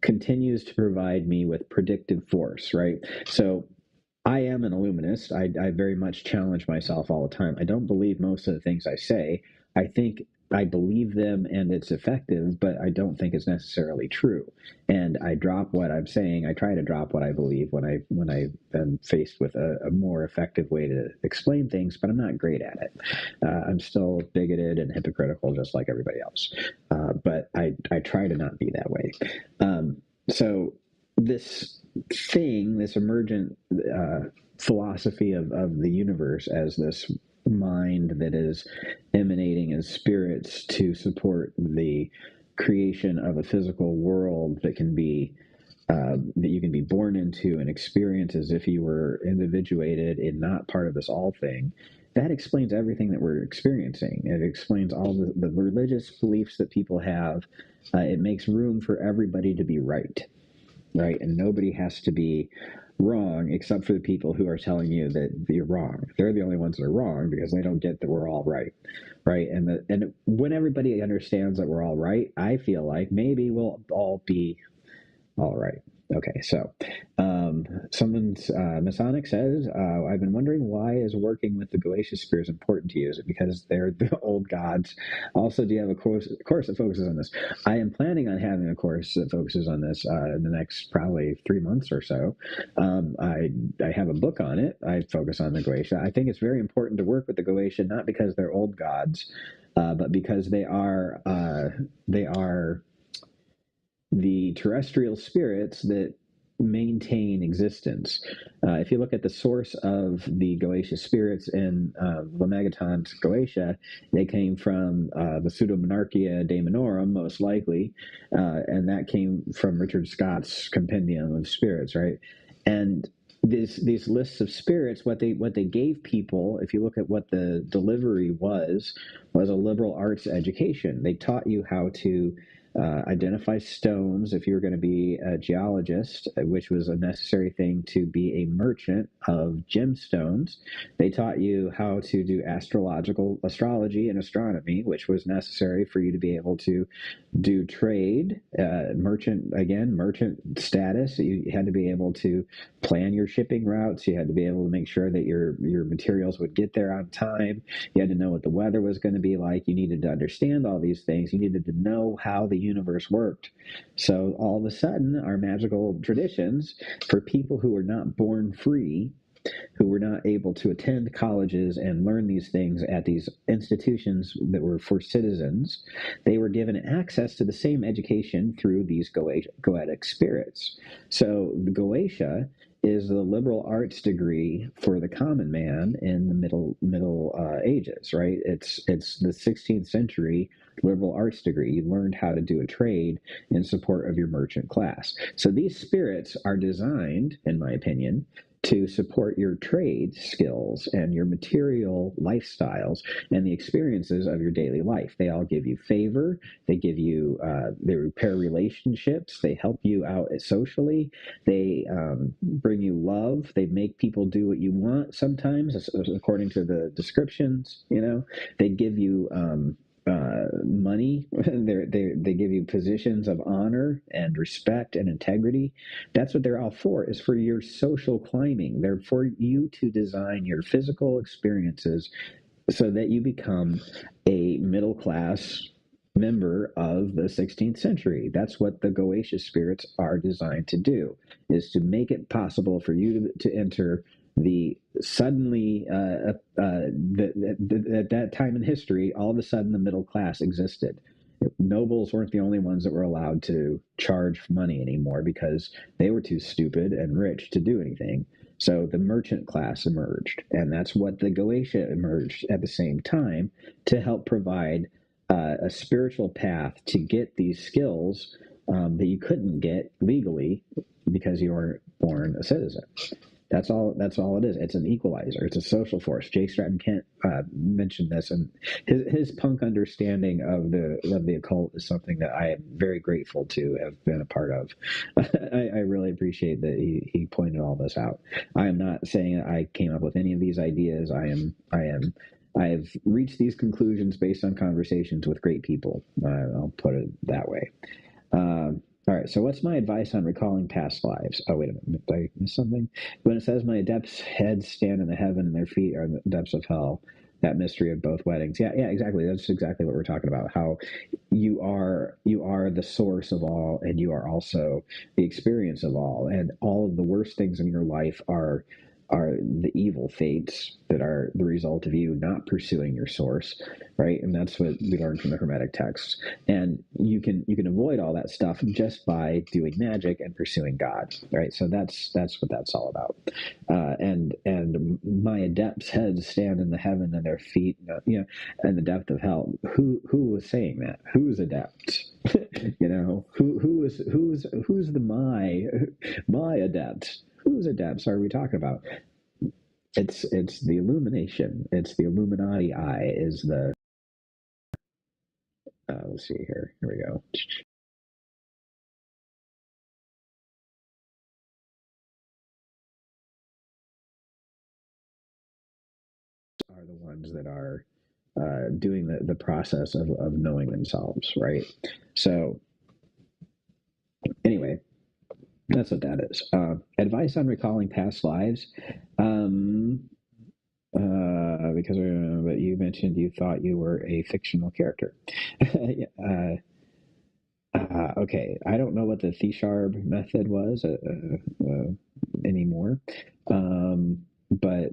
continues to provide me with predictive force, right? So I am an Illuminist. I very much challenge myself all the time. I don't believe most of the things I say. I think I believe them and it's effective, but I don't think it's necessarily true. And I drop what I'm saying. I try to drop what I believe when I am faced with a more effective way to explain things, but I'm not great at it. I'm still bigoted and hypocritical, just like everybody else. But I try to not be that way. So this emergent philosophy of the universe as this mind that is emanating as spirits to support the creation of a physical world that can be that you can be born into and experience as if you were individuated and not part of this all thing. That explains everything that we're experiencing. It explains all the religious beliefs that people have. It makes room for everybody to be right, and nobody has to be wrong except for the people who are telling you that you're wrong. They're the only ones that are wrong because they don't get that we're all right. And when everybody understands that we're all right, I feel like maybe we'll all be all right. Okay, so someone's Masonic says, I've been wondering, why is working with the Galatian spirits important to you? Is it because they're the old gods? Also, do you have a course that focuses on this? I am planning on having a course that focuses on this in the next probably 3 months or so. I have a book on it. I focus on the Galatian. I think it's very important to work with the Galatian, not because they're old gods, but because they are the terrestrial spirits that maintain existence. If you look at the source of the Galatian spirits in Lemegeton's Galatia, they came from the Pseudo-Monarchia Daemonorum, most likely, and that came from Richard Scott's Compendium of Spirits, right? And these lists of spirits, what they gave people, if you look at what the delivery was was a liberal arts education. They taught you how to identify stones if you were going to be a geologist, which was a necessary thing to be a merchant of gemstones. They taught you how to do astrology and astronomy, which was necessary for you to be able to do trade, merchant status. You had to be able to plan your shipping routes. You had to be able to make sure that your materials would get there on time. You had to know what the weather was going to be like. You needed to understand all these things. You needed to know how the universe worked. So all of a sudden, our magical traditions, for people who were not born free, who were not able to attend colleges and learn these things at these institutions that were for citizens, they were given access to the same education through these goetic spirits. So the Goetia is the liberal arts degree for the common man in the middle ages, right? It's the 16th century liberal arts degree. You learned how to do a trade in support of your merchant class. So these spirits are designed, in my opinion, to support your trade skills and your material lifestyles and the experiences of your daily life. They all give you favor. They give you, they repair relationships. They help you out socially. They bring you love. They make people do what you want sometimes, according to the descriptions. They give you money. They give you positions of honor and respect and integrity. That's what they're all for, is for your social climbing. They're for you to design your physical experiences so that you become a middle class member of the 16th century. That's what the Goetia spirits are designed to do, is to make it possible for you to enter the suddenly at that time in history, all of a sudden the middle class existed. Nobles weren't the only ones that were allowed to charge money anymore because they were too stupid and rich to do anything. So the merchant class emerged, and that's what the Goetia emerged at the same time, to help provide a spiritual path to get these skills that you couldn't get legally because you weren't born a citizen. That's all it is. It's an equalizer. It's a social force. J. Stratton Kent mentioned this, and his punk understanding of the occult is something that I am very grateful to have been a part of. I really appreciate that he pointed all this out. I am not saying that I came up with any of these ideas. I've reached these conclusions based on conversations with great people. I'll put it that way. All right, so what's my advice on recalling past lives? Oh, wait a minute, did I miss something? When it says my adepts' heads stand in the heaven and their feet are in the depths of hell, that mystery of both weddings. Yeah, exactly. That's exactly what we're talking about. How you are the source of all, and you are also the experience of all, and all of the worst things in your life are the evil fates that are the result of you not pursuing your source, right? And that's what we learned from the Hermetic texts. And you can avoid all that stuff just by doing magic and pursuing God, right? So that's what that's all about. And my adepts' heads stand in the heaven and their feet, in the depth of hell. Who was saying that? Who's adept? Who's the my adept? Whose adepts are we talking about? It's the illumination. It's the Illuminati eye. Is the let's see here. Here we go. Are the ones that are doing the process of knowing themselves, right? So anyway, that's what that is. Advice on recalling past lives. Because but you mentioned you thought you were a fictional character. Okay, I don't know what the Thisharb method was anymore, but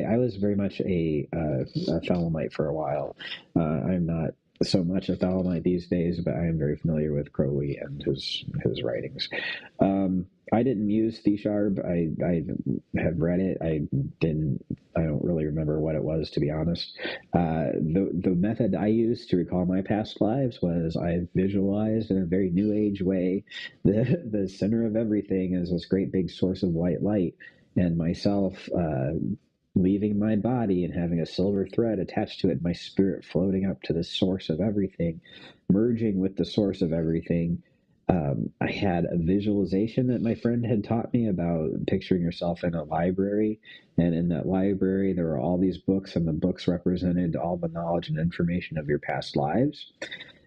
I was very much a Thalamite for a while. I'm not so much a Thalamite these days, but I am very familiar with Crowley and his writings. I didn't use Thisharb. I have read it. I don't really remember what it was, to be honest. The method I used to recall my past lives was I visualized in a very New Age way the center of everything as this great big source of white light, and myself leaving my body and having a silver thread attached to it, my spirit floating up to the source of everything, merging with the source of everything. I had a visualization that my friend had taught me about picturing yourself in a library. And in that library, there were all these books, and the books represented all the knowledge and information of your past lives.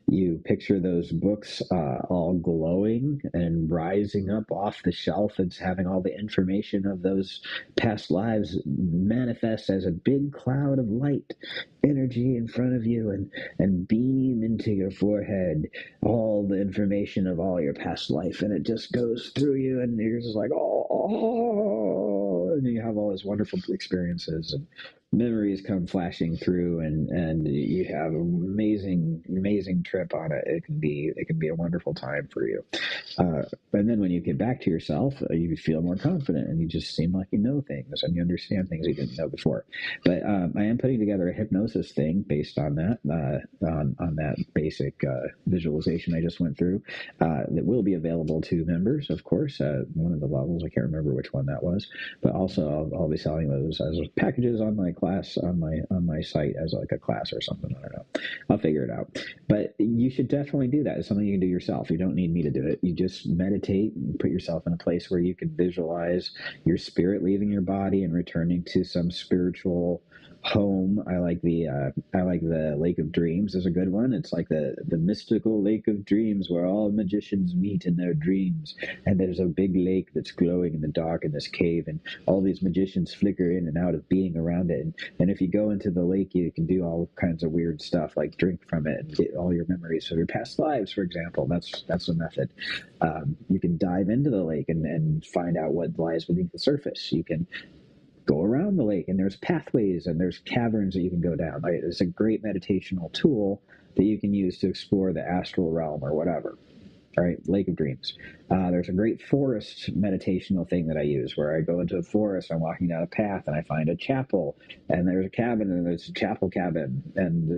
You picture those books all glowing and rising up off the shelf and having all the information of those past lives manifest as a big cloud of light energy in front of you, and beam into your forehead all the information of all your past life. And it just goes through you, and you're just like, oh, and you have all these wonderful experiences. And memories come flashing through, and you have an amazing trip on it. It can be a wonderful time for you. And then when you get back to yourself, you feel more confident, and you just seem like you know things and you understand things you didn't know before. But I am putting together a hypnosis thing based on that, on that basic visualization I just went through, that will be available to members, of course. One of the levels, I can't remember which one that was, but also I'll be selling those as packages on my class, on my site, as like a class or something. I don't know. I'll figure it out. But you should definitely do that. It's something you can do yourself. You don't need me to do it. You just meditate and put yourself in a place where you can visualize your spirit leaving your body and returning to some spiritual home. I like the Lake of Dreams is a good one. It's like the mystical Lake of Dreams where all magicians meet in their dreams, and there's a big lake that's glowing in the dark in this cave, and all these magicians flicker in and out of being around it. And if you go into the lake, you can do all kinds of weird stuff, like drink from it and get all your memories of your past lives, for example. That's a method. You can dive into the lake and find out what lies beneath the surface. You can go around the lake, and there's pathways and there's caverns that you can go down. Right? It's a great meditational tool that you can use to explore the astral realm or whatever. All right, Lake of Dreams. There's a great forest meditational thing that I use where I go into a forest, I'm walking down a path, and I find a chapel, and there's a cabin, and there's a chapel cabin, and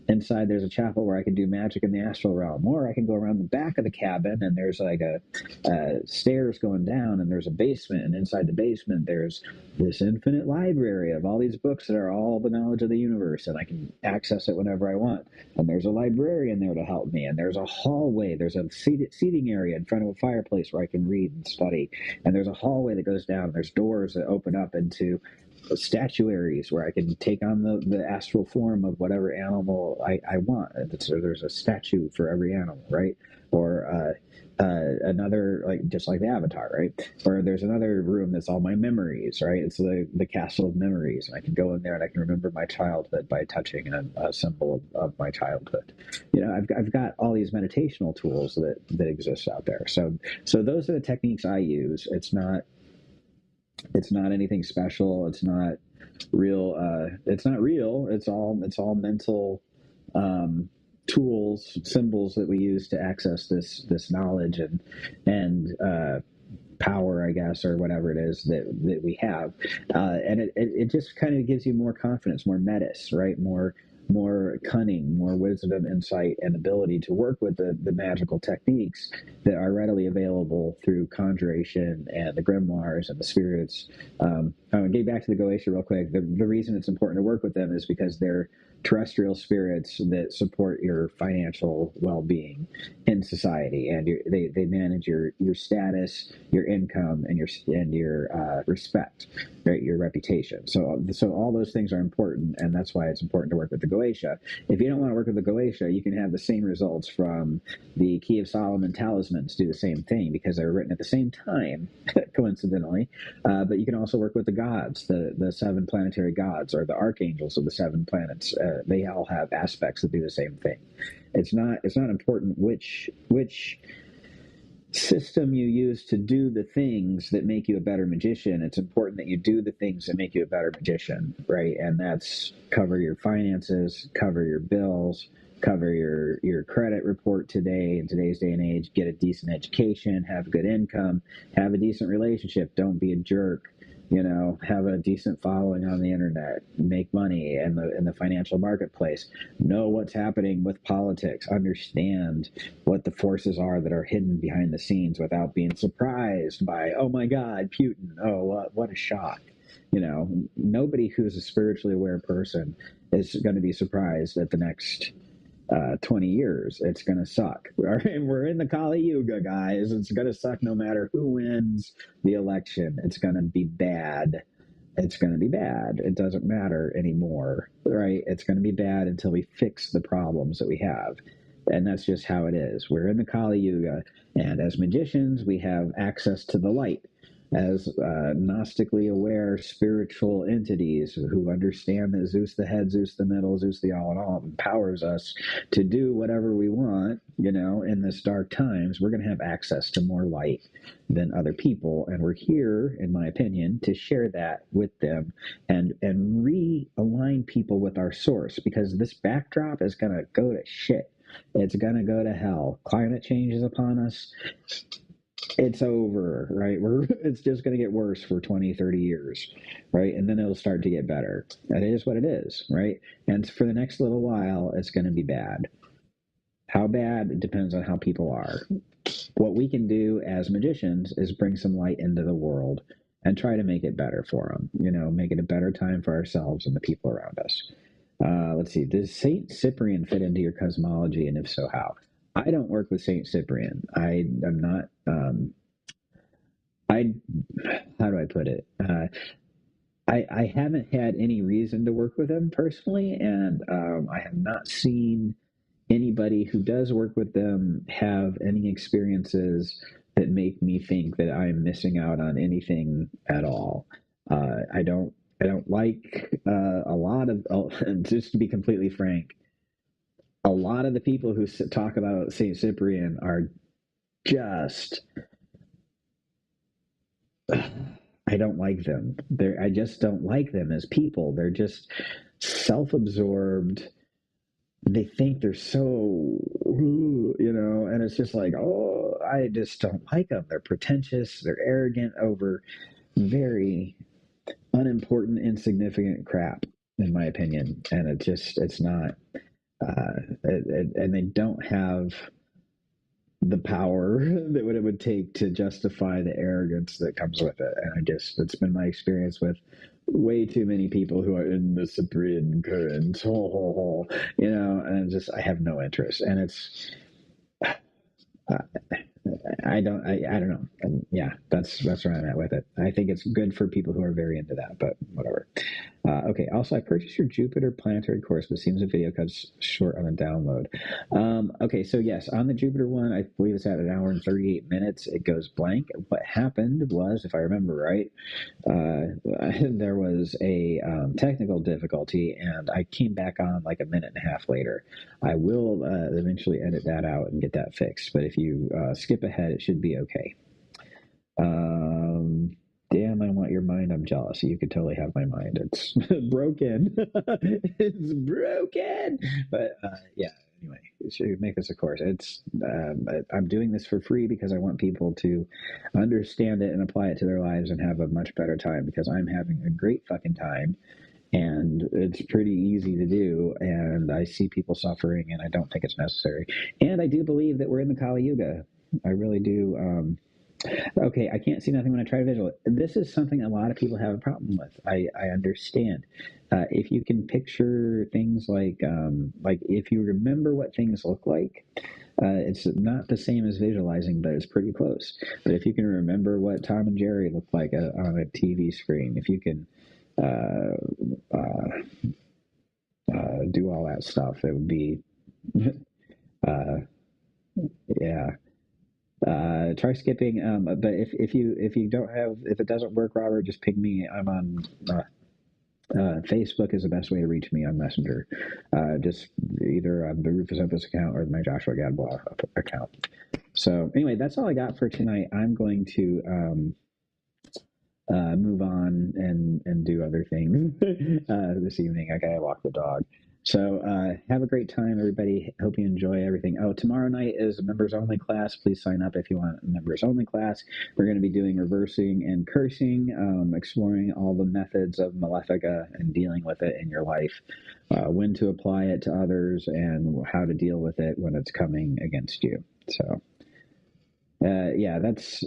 inside there's a chapel where I can do magic in the astral realm, or I can go around the back of the cabin, and there's like a stairs going down, and there's a basement, and inside the basement there's this infinite library of all these books that are all the knowledge of the universe, and I can access it whenever I want. And there's a librarian there to help me, and there's a hallway, there's a seating area in front of a fireplace where I can read and study, and there's a hallway that goes down, there's doors that open up into statuaries where I can take on the astral form of whatever animal I want. So there's a statue for every animal, right? Or another, like just like the Avatar, right? Or there's another room that's all my memories, right? It's the castle of memories, and I can go in there and I can remember my childhood by touching a symbol of my childhood. I've got all these meditational tools that exist out there. So those are the techniques I use. It's not anything special. It's not real. It's not real. It's all mental tools, symbols that we use to access this knowledge and power, I guess, or whatever it is that we have. And it just kind of gives you more confidence, more metis, right? More cunning, more wisdom, insight, and ability to work with the magical techniques that are readily available through conjuration and the grimoires and the spirits. Getting back to the Goetia real quick, the reason it's important to work with them is because they're terrestrial spirits that support your financial well-being in society, and they manage your status, your income, and your respect, right? Your reputation. So all those things are important, and that's why it's important to work with the Goetia. If you don't want to work with the Goetia, you can have the same results from the Key of Solomon talismans. Do the same thing because they were written at the same time, coincidentally. But you can also work with the gods, the seven planetary gods, or the archangels of the seven planets. They all have aspects that do the same thing. It's not important which system you use to do the things that make you a better magician. It's important that you do the things that make you a better magician, right? And that's cover your finances, cover your bills, cover your credit report today in today's day and age, get a decent education, have good income, have a decent relationship, don't be a jerk, have a decent following on the internet, make money in the financial marketplace, know what's happening with politics, understand what the forces are that are hidden behind the scenes without being surprised by, oh my God, Putin, oh, what a shock. nobody who's a spiritually aware person is going to be surprised at the next 20 years. It's going to suck. We're in the Kali Yuga, guys. It's going to suck no matter who wins the election. It's going to be bad. It's going to be bad. It doesn't matter anymore, right? It's going to be bad until we fix the problems that we have. And that's just how it is. We're in the Kali Yuga, and as magicians, we have access to the light. As Gnostically aware spiritual entities who understand that Zeus the head, Zeus the middle, Zeus the all in all empowers us to do whatever we want, in this dark times, we're going to have access to more light than other people. And we're here, in my opinion, to share that with them and realign people with our source, because this backdrop is going to go to shit. It's going to go to hell. Climate change is upon us. It's over, right? It's just going to get worse for 20, 30 years, right? And then it'll start to get better. That is what it is, right? And for the next little while, it's going to be bad. How bad? It depends on how people are. What we can do as magicians is bring some light into the world and try to make it better for them, make it a better time for ourselves and the people around us. Let's see. Does Saint Cyprian fit into your cosmology, and if so, how? I don't work with Saint Cyprian. I am not. How do I put it? I haven't had any reason to work with him personally, and I have not seen anybody who does work with them have any experiences that make me think that I'm missing out on anything at all. I don't like a lot of. Just to be completely frank, a lot of the people who talk about Saint Cyprian are just. I don't like them. I just don't like them as people. They're just self-absorbed. They think they're so, and it's just like, oh, I just don't like them. They're pretentious. They're arrogant over very unimportant, insignificant crap, in my opinion. And it's not, and they don't have the power that it would take to justify the arrogance that comes with it. And it's been my experience with way too many people who are in the Cyprian current, and I have no interest. And it's, uh, I don't know. And yeah, that's where I'm at with it. I think it's good for people who are very into that, but whatever. Okay. Also, I purchased your Jupiter planetary course, but it seems the video cuts short on the download. Okay. So yes, on the Jupiter one, I believe it's at 1 hour and 38 minutes. It goes blank. What happened was, if I remember right, there was a technical difficulty, and I came back on like a minute and a half later. I will eventually edit that out and get that fixed. But if you skip ahead, it should be okay. Damn, I want your mind. I'm jealous. You could totally have my mind. It's broken. It's broken. But yeah, anyway, it should make this a course. I'm doing this for free because I want people to understand it and apply it to their lives and have a much better time, because I'm having a great fucking time. And it's pretty easy to do, and I see people suffering, and I don't think it's necessary. And I do believe that we're in the Kali Yuga. I really do. Okay, I can't see nothing when I try to visualize. This is something a lot of people have a problem with. I understand. If you can picture things like if you remember what things look like, it's not the same as visualizing, but it's pretty close. But if you can remember what Tom and Jerry looked like on a TV screen, if you can do all that stuff, it would be, yeah. Try skipping. But if you don't have, if it doesn't work, Robert, just ping me. I'm on Facebook is the best way to reach me on Messenger. Just either the Rufus Opus account or my Joshua Gadbois account. So anyway, that's all I got for tonight. I'm going to move on and do other things this evening. I gotta walk the dog. So have a great time, everybody. Hope you enjoy everything. Oh, tomorrow night is a members only class. Please sign up if you want a members only class. We're going to be doing reversing and cursing, exploring all the methods of Malefica and dealing with it in your life, when to apply it to others, and how to deal with it when it's coming against you. So yeah, that's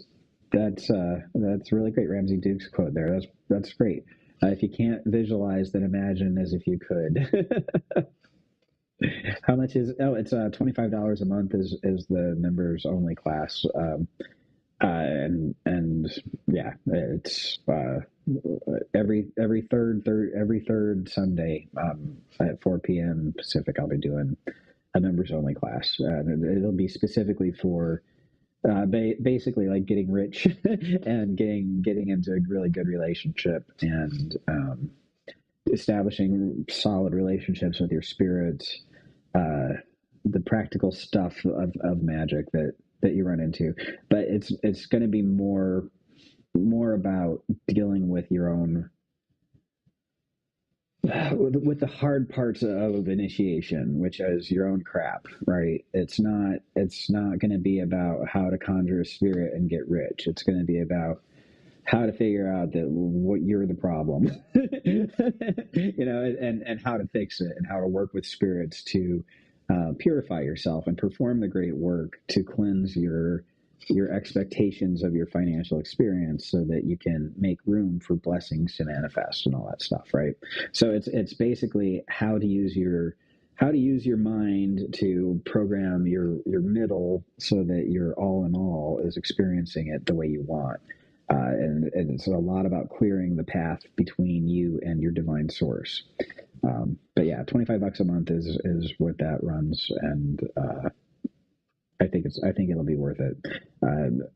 really great. Ramsey Duke's quote there. That's great. If you can't visualize, then imagine as if you could. How much is? Oh, it's $25 a month is the members only class. And yeah, it's every third Sunday at 4 p.m. Pacific. I'll be doing a members only class. It'll be specifically for basically like getting rich and getting into a really good relationship and establishing solid relationships with your spirits, uh, the practical stuff of magic that you run into. But it's going to be more about dealing with your own with the hard parts of initiation, which is your own crap, right? It's not going to be about how to conjure a spirit and get rich. It's going to be about how to figure out that what you're the problem, and how to fix it and how to work with spirits to purify yourself and perform the great work to cleanse your expectations of your financial experience so that you can make room for blessings to manifest and all that stuff, right? So it's basically how to use your mind to program your middle so that your all in all is experiencing it the way you want. And it's a lot about clearing the path between you and your divine source. But yeah, $25 a month is what that runs, and I think it'll be worth it.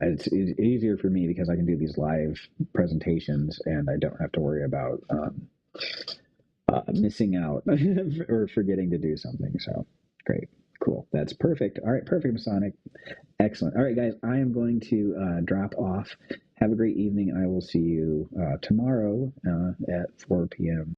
It's easier for me because I can do these live presentations, and I don't have to worry about missing out or forgetting to do something. So great, cool, that's perfect. All right, perfect, Masonic. Excellent. All right, guys, I am going to drop off. Have a great evening. I will see you tomorrow at 4 p.m.